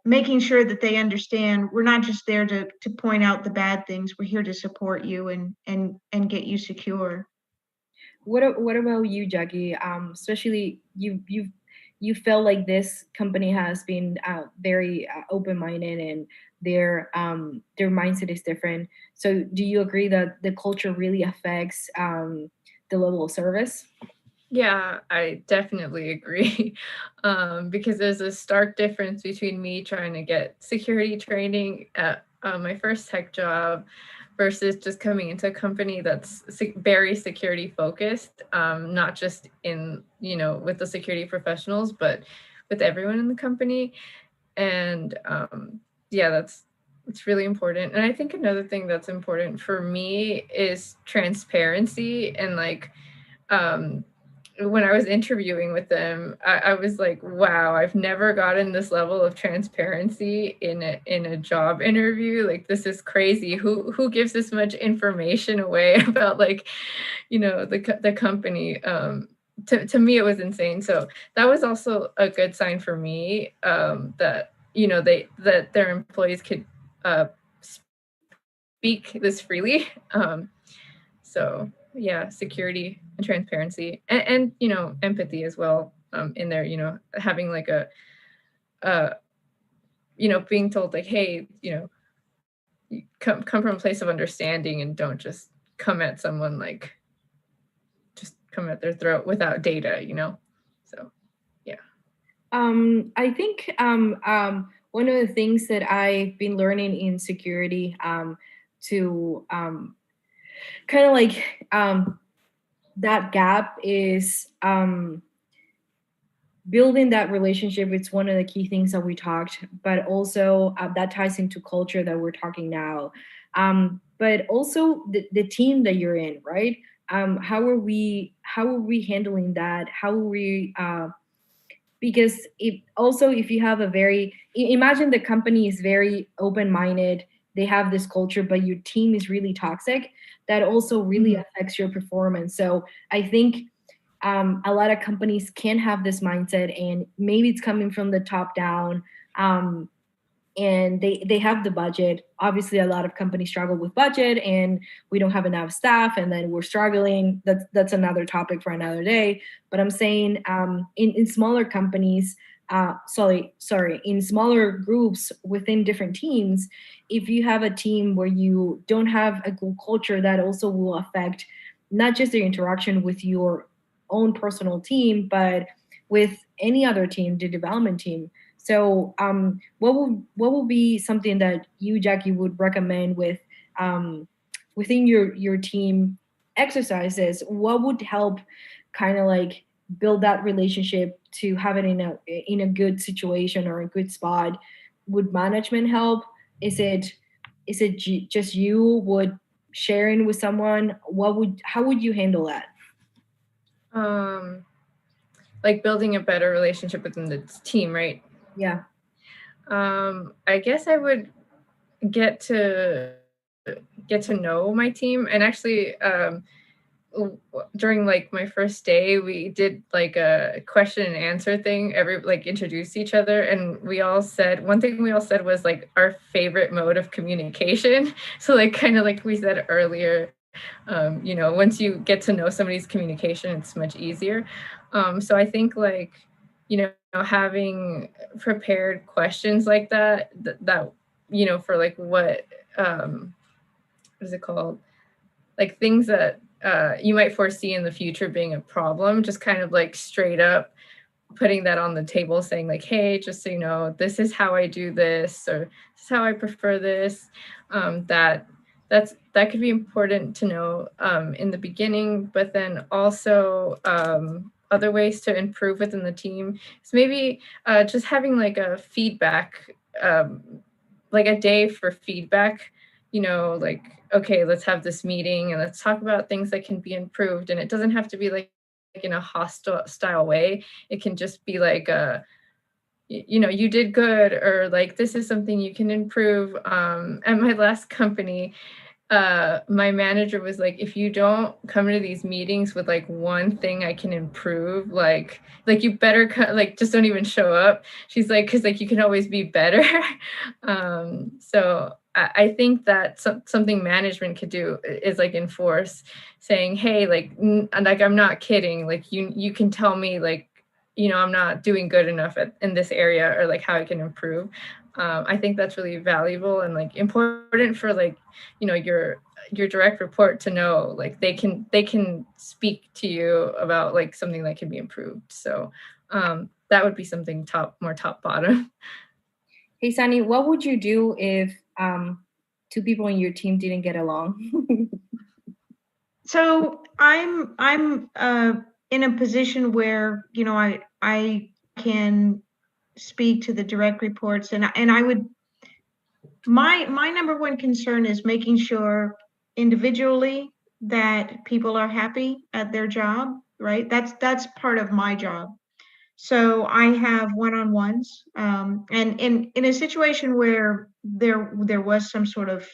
making sure that they understand we're not just there to point out the bad things. We're here to support you and get you secure. What about you, Jackie? Especially you felt like this company has been very open minded, and their mindset is different. So do you agree that the culture really affects the level of service? Yeah, I definitely agree. Because there's a stark difference between me trying to get security training at my first tech job versus just coming into a company that's very security focused, not just in, with the security professionals, but with everyone in the company. And yeah, it's really important. And I think another thing that's important for me is transparency. And like, when I was interviewing with them, I was like, wow, I've never gotten this level of transparency in a job interview. Like, this is crazy. Who gives this much information away about, like, the company? To me, it was insane. So that was also a good sign for me, that that their employees could speak this freely. So yeah, security and transparency, and empathy as well, in there, having like being told like, hey, come from a place of understanding, and don't just come at someone like just come at their throat without data. So yeah. I think one of the things that I've been learning in security, to kind of like that gap is building that relationship. It's one of the key things that we talked, but also that ties into culture that we're talking now. But also the team that you're in, right? How are we handling that? How are we because if you have a very, imagine the company is very open-minded, they have this culture, but your team is really toxic, that also really affects your performance. So I think a lot of companies can have this mindset, and maybe it's coming from the top down, and they have the budget. Obviously, a lot of companies struggle with budget, and we don't have enough staff, and then we're struggling. That's another topic for another day. But I'm saying in smaller companies, in smaller groups within different teams, if you have a team where you don't have a good culture, that also will affect not just the interaction with your own personal team, but with any other team, the development team. So, what will be something that you, Jackie, would recommend within your team exercises? What would help kind of like build that relationship to have it in a good situation or a good spot? Would management help? Is it just you would sharing with someone? How would you handle that? Like building a better relationship within the team, right? Yeah. I guess I would get to know my team. And actually, during like my first day, we did like a question and answer thing. Like introduce each other, and we all said one thing. We all said was like our favorite mode of communication. So like kind of like we said earlier, once you get to know somebody's communication, it's much easier. So I think like having prepared questions like that for like what is it called, like things that you might foresee in the future being a problem, just kind of like straight up putting that on the table, saying like, hey, just so you know, this is how I do this, or this is how I prefer this. That could be important to know in the beginning, but then also other ways to improve within the team is maybe just having like a feedback, like a day for feedback, like, okay, let's have this meeting and let's talk about things that can be improved. And it doesn't have to be like in a hostile style way. It can just be like you did good, or like this is something you can improve. At my last company, my manager was like, if you don't come to these meetings with like one thing I can improve, like you better like just don't even show up. She's like, because like you can always be better. So I think that something management could do is like enforce saying, hey, like like I'm not kidding, like you can tell me like I'm not doing good enough in this area, or like how I can improve. I think that's really valuable and like important for like your direct report to know, like they can speak to you about like something that can be improved. So that would be something more top bottom. Hey, Sunny, what would you do if two people in your team didn't get along? So I'm in a position where I can speak to the direct reports, and I would, my number one concern is making sure individually that people are happy at their job, right? That's part of my job. So I have one-on-ones, and in a situation where there was some sort of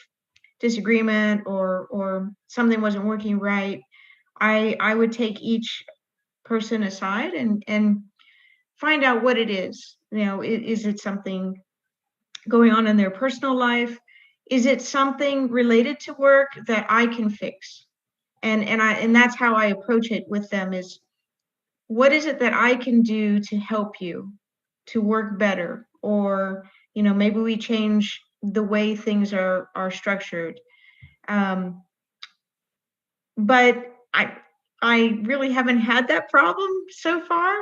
disagreement, or something wasn't working right, I would take each person aside and find out what it is. Is it something going on in their personal life? Is it something related to work that I can fix? And that's how I approach it with them, is what is it that I can do to help you to work better? Or maybe we change the way things are structured. But I really haven't had that problem so far,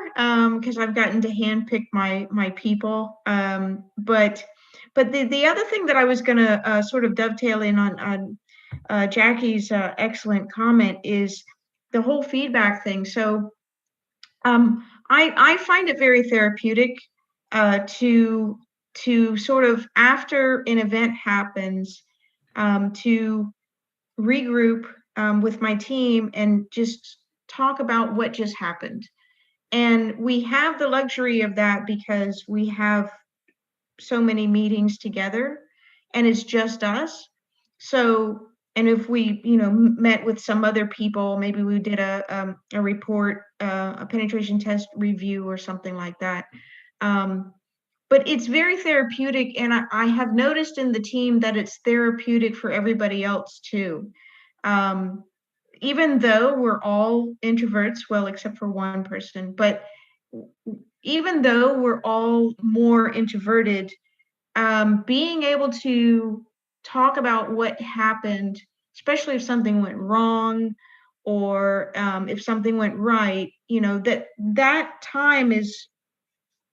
because I've gotten to handpick my people. But the other thing that I was going to sort of dovetail in on Jackie's excellent comment is the whole feedback thing. So I find it very therapeutic to sort of, after an event happens, to regroup with my team and just talk about what just happened. And we have the luxury of that because we have so many meetings together and it's just us. So, and if we, met with some other people, maybe we did a report, a penetration test review or something like that. But it's very therapeutic. And I have noticed in the team that it's therapeutic for everybody else too. Even though we're all introverts, well, except for one person, but even though we're all more introverted, being able to talk about what happened, especially if something went wrong, or if something went right, that time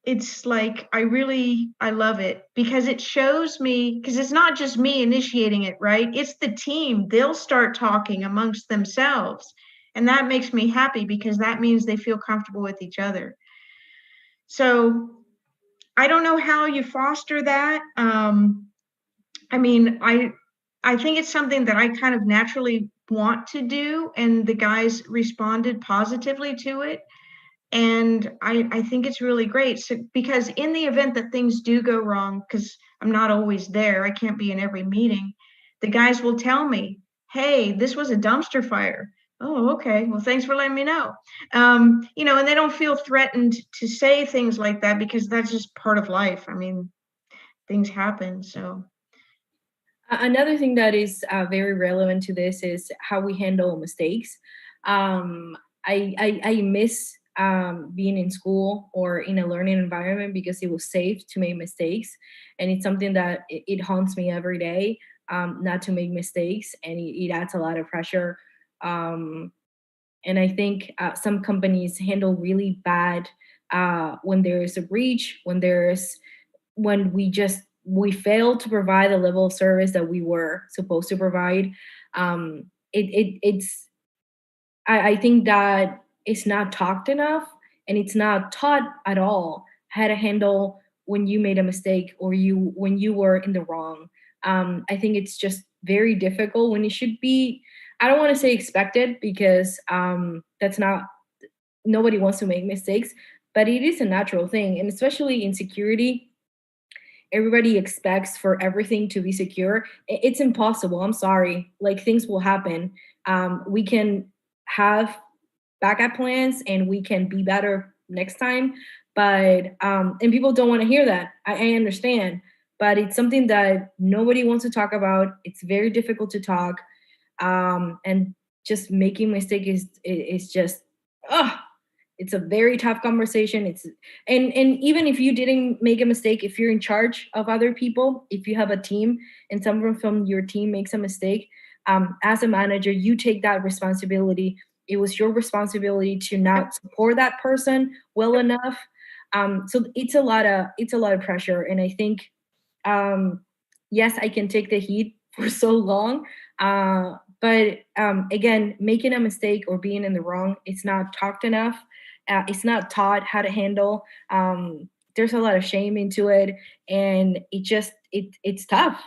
it's like, I love it, because it shows me, because it's not just me initiating it, right? It's the team. They'll start talking amongst themselves. And that makes me happy, because that means they feel comfortable with each other. So I don't know how you foster that. I mean, I think it's something that I kind of naturally want to do, and the guys responded positively to it. And I think it's really great. So, because in the event that things do go wrong, because I'm not always there, I can't be in every meeting, the guys will tell me, hey, this was a dumpster fire. Oh, okay. Well, thanks for letting me know. You know, and they don't feel threatened to say things like that because that's just part of life. I mean, things happen. So, Another thing that is very relevant to this is how we handle mistakes. Um, I miss being in school or in a learning environment because it was safe to make mistakes, and it's something that it haunts me every day, not to make mistakes, and it adds a lot of pressure. Um, and I think some companies handle really bad when there is a breach, when we fail to provide the level of service that we were supposed to provide. It's I think that it's not talked enough, and it's not taught at all how to handle when you made a mistake or when you were in the wrong. I think it's just very difficult when it should be. I don't want to say expected because that's not, nobody wants to make mistakes, but it is a natural thing, and especially in security, everybody expects for everything to be secure. It's impossible. I'm sorry. Like, things will happen. We can have backup plans and we can be better next time. But and people don't want to hear that. I understand, but it's something that nobody wants to talk about. It's very difficult to talk, and just making mistake is just, ugh, it's a very tough conversation. It's and even if you didn't make a mistake, if you're in charge of other people, if you have a team and someone from your team makes a mistake, as a manager, you take that responsibility. It was your responsibility to not support that person well enough. So it's a lot of pressure, and I think, um, yes, I can take the heat for so long. But again, making a mistake or being in the wrong, it's not talked enough. It's not taught how to handle. There's a lot of shame into it, and it's tough.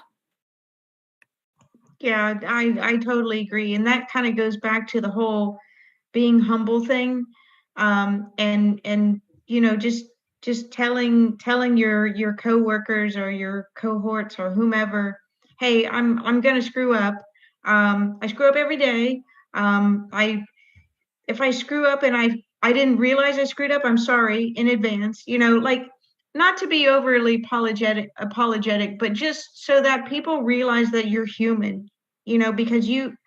yeah, I totally agree. And that kind of goes back to the whole being humble thing. And you know, just telling your coworkers or your cohorts or whomever, hey, I'm gonna screw up. I screw up every day. I If I screw up and I didn't realize I screwed up, I'm sorry in advance. You know, like, not to be overly apologetic, but just so that people realize that you're human, you know, because you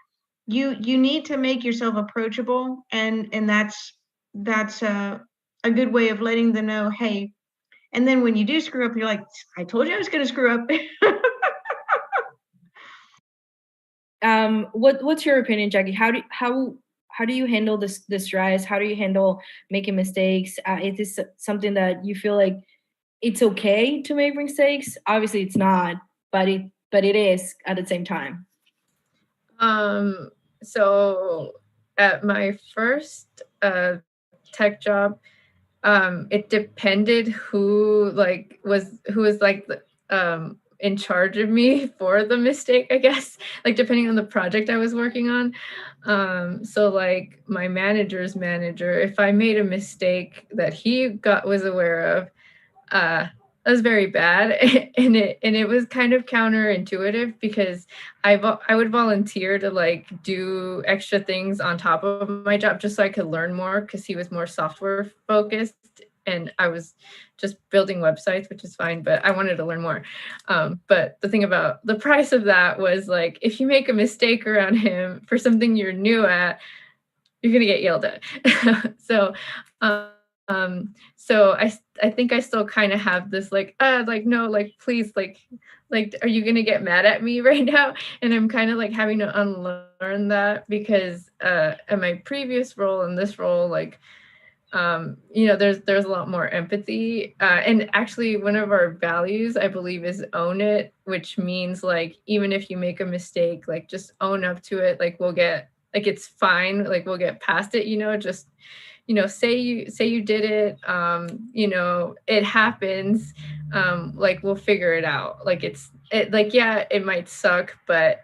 need to make yourself approachable, and that's a good way of letting them know, hey. And then when you do screw up, you're like, I told you I was going to screw up. What's your opinion, Jackie? How do you handle this stress? How do you handle making mistakes? Is this something that you feel like it's okay to make mistakes? Obviously, it's not, but it is at the same time. So at my first tech job, it depended who was like in charge of me for the mistake, I guess, like depending on the project I was working on. So like my manager's manager, if I made a mistake that he was aware of, that was very bad. And it was kind of counterintuitive because I would volunteer to like do extra things on top of my job just so I could learn more, because he was more software focused and I was just building websites, which is fine, but I wanted to learn more. But the thing about the price of that was, like, if you make a mistake around him for something you're new at, you're gonna get yelled at. So so I think I still kind of have this like no, like, please, like are you gonna get mad at me right now? And I'm kind of like having to unlearn that, because in my previous role and this role, like, there's a lot more empathy, and actually one of our values, I believe, is own it, which means, like, even if you make a mistake, like, just own up to it. Like, it's fine, like, we'll get past it, just say you did it, it happens, like, we'll figure it out. Like, it, like, yeah, it might suck, but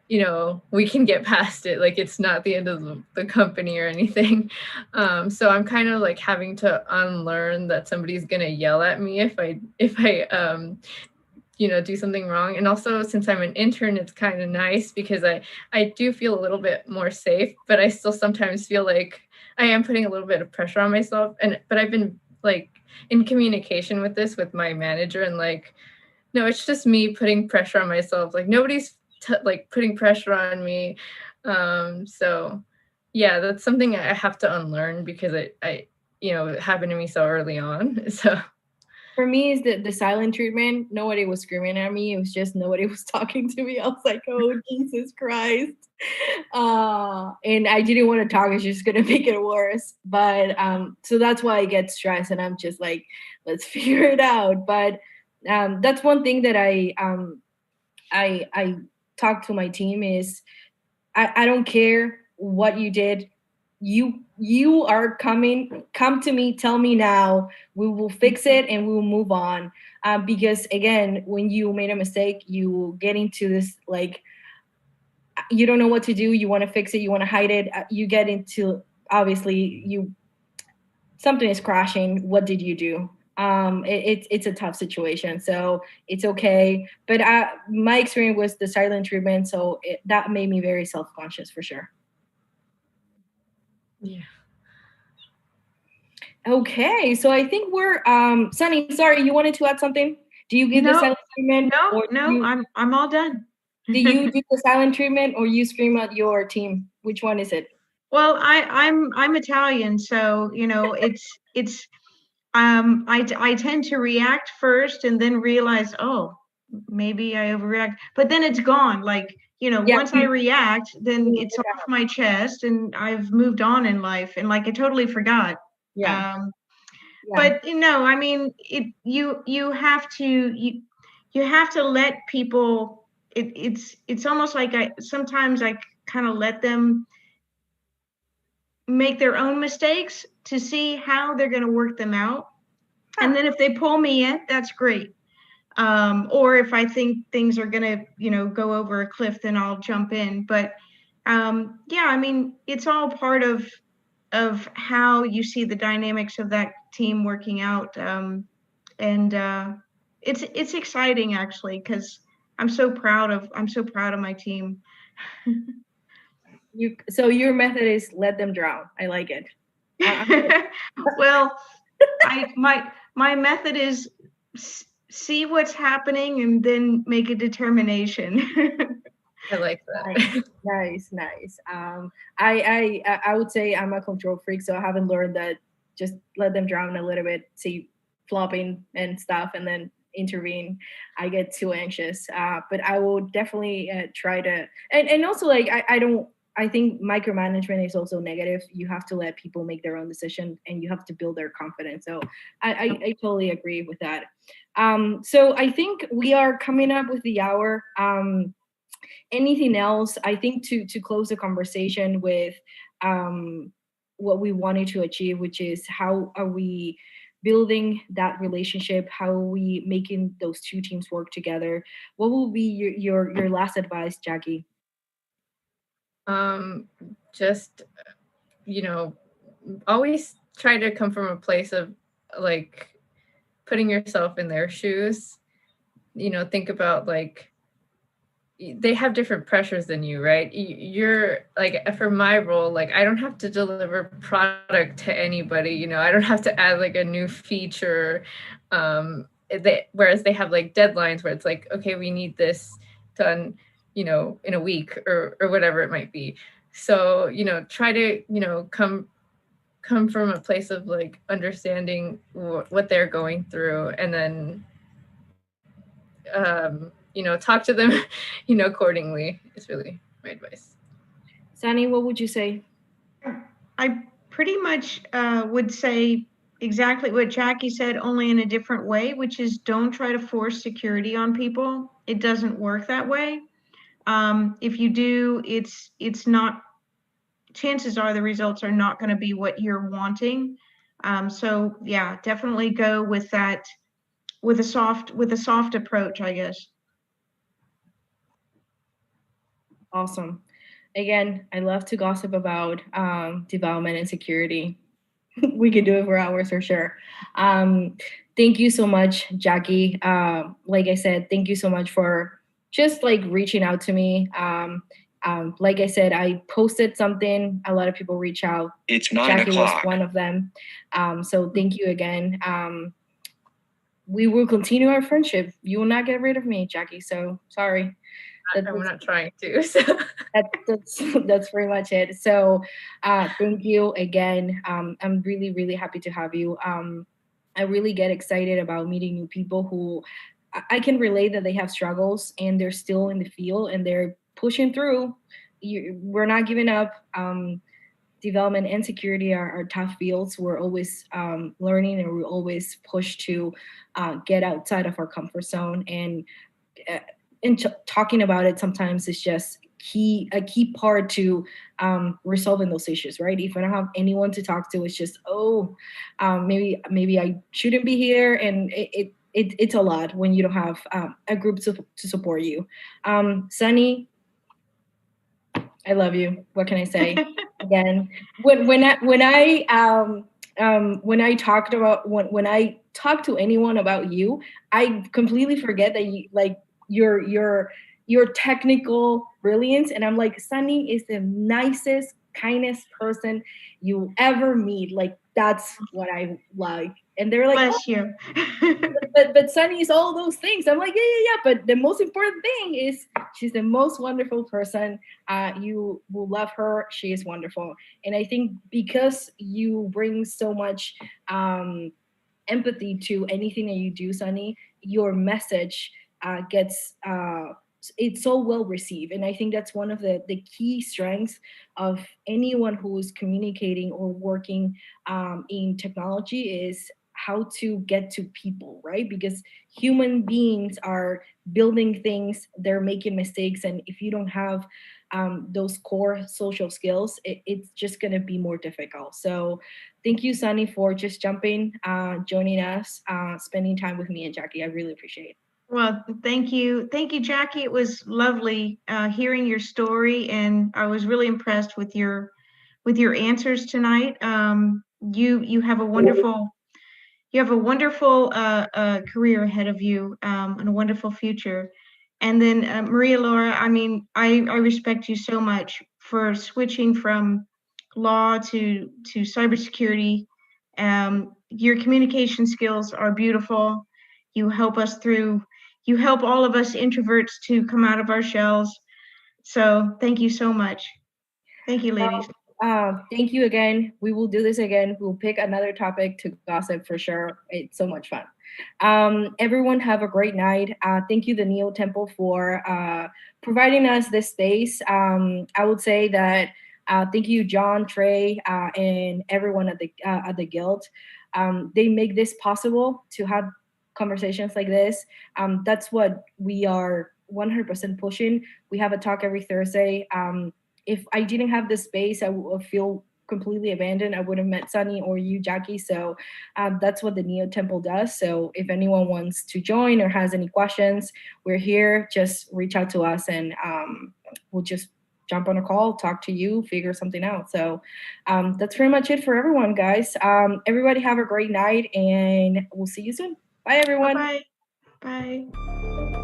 we can get past it. Like, it's not the end of the company or anything. So I'm kind of like having to unlearn that somebody's gonna yell at me if I do something wrong. And also, since I'm an intern, it's kind of nice because I do feel a little bit more safe, but I still sometimes feel like I am putting a little bit of pressure on myself. But I've been like in communication with with my manager, and like, no, it's just me putting pressure on myself. Like, nobody's like putting pressure on me. So yeah, that's something I have to unlearn because it happened to me so early on. So For me, is the silent treatment. Nobody was screaming at me. It was just nobody was talking to me. I was like, oh, Jesus Christ. And I didn't want to talk. It's just going to make it worse. But so that's why I get stressed. And I'm just like, let's figure it out. But that's one thing that I talk to my team is I don't care what you did. You are come to me, tell me now, we will fix it and we will move on. Because again, when you made a mistake, you get into this like you don't know what to do, you want to fix it, you want to hide it, you get into obviously you something is crashing. What did you do? It's a tough situation, so it's okay. But my experience was the silent treatment, so that made me very self-conscious for sure. yeah. Okay, so I think we're Sunny, sorry, you wanted to add something? Do you give the No, silent treatment no, or no, I'm all done. do you do the silent treatment or you scream at your team? Which one is it? Well, I'm Italian, so I tend to react first and then realize, oh, maybe I overreact, but then it's gone. Like, Yeah, once I react, then it's off my chest and I've moved on in life, and like I totally forgot. yeah, Um, yeah. but I mean, you have to you have to let people. It's almost like I sometimes I kind of let them make their own mistakes to see how they're going to work them out. And then if they pull me in, that's great. Or if I think things are going to, go over a cliff, then I'll jump in. But yeah, I mean, it's all part of how you see the dynamics of that team working out. And it's exciting actually because I'm so proud of my team. So your method is let them drown. I like it. Well, my method is see what's happening and then make a determination. I like that. Nice. I would say I'm a control freak, so I haven't learned that. Just let them drown a little bit, see flopping and stuff, and then intervene. I get too anxious, but I will definitely try to. And also like I don't. I think micromanagement is also negative. You have to let people make their own decision, and you have to build their confidence. So I totally agree with that. So I think we are coming up with the hour. Anything else? I think to close the conversation with what we wanted to achieve, which is how are we building that relationship, how are we making those two teams work together? What will be your last advice, Jackie? um just always try to come from a place of like putting yourself in their shoes. Think about like they have different pressures than you, right? You're like, for my role, like I don't have to deliver product to anybody. I don't have to add like a new feature. Whereas they have like deadlines where it's like, okay, we need this done, in a week or whatever it might be. So try to come from a place of like understanding what they're going through, and then talk to them, accordingly is really my advice. Sunny, what would you say? I pretty much would say exactly what Jackie said, only in a different way, which is don't try to force security on people. It doesn't work that way. If you do, it's not. Chances are the results are not going to be what you're wanting. So yeah, definitely go with that with a soft approach, I guess. Awesome. Again, I love to gossip about development and security. We could do it for hours for sure. Um, Thank you so much, Jackie. Like I said, thank you so much for just like reaching out to me. Like I said, I posted something. A lot of people reach out. It's 9 Jackie was o'clock. one of them. So thank you again. We will continue our friendship. You will not get rid of me, Jackie. So sorry. We're not trying to. So. That's pretty much it. So thank you again. I'm really, really happy to have you. I really get excited about meeting new people who I can relate that they have struggles and they're still in the field and they're pushing through. We're not giving up. Development and security are tough fields. We're always learning and we're always pushed to get outside of our comfort zone. Uh, and talking about it sometimes is just a key part to resolving those issues, right? If I don't have anyone to talk to, it's just maybe I shouldn't be here, and it's a lot when you don't have a group to support you. Sunny, I love you. What can I say? Again, when I talked about when I talk to anyone about you, I completely forget that you like your technical brilliance, and I'm like, Sunny is the nicest, kindest person you ever meet. Like that's what I like, and they're like, Bless you. but Sunny is all those things. I'm like, yeah. But the most important thing is she's the most wonderful person. You will love her. She is wonderful. And I think because you bring so much empathy to anything that you do, Sunny, your message gets it's so well received. And I think that's one of the key strengths of anyone who is communicating or working in technology is how to get to people, right? Because human beings are building things, they're making mistakes, and if you don't have those core social skills, it's just going to be more difficult. So thank you, Sunny, for just jumping, joining us, spending time with me and Jackie. I really appreciate it. Well, thank you. Thank you, Jackie. It was lovely hearing your story, and I was really impressed with your answers tonight. You have a wonderful career ahead of you, and a wonderful future. And then Maria Laura, I mean, I respect you so much for switching from law to cybersecurity. Your communication skills are beautiful. You help us through. You help all of us introverts to come out of our shells. So thank you so much. Thank you, ladies. Thank you again. We will do this again. We'll pick another topic to gossip for sure. It's so much fun. Everyone have a great night. Thank you, the Neo Temple, for providing us this space. I would say that thank you, John, Trey, and everyone at the guild. They make this possible to have conversations like this. That's what we are 100% pushing. We have a talk every Thursday. If I didn't have the space, I would feel completely abandoned. I would have met Sunny or you, Jackie. So that's what the Neo Temple does. So if anyone wants to join or has any questions, we're here. Just reach out to us and we'll just jump on a call, talk to you, figure something out. So that's pretty much it for everyone, guys. Everybody have a great night and we'll see you soon. Bye, everyone. Bye. Bye.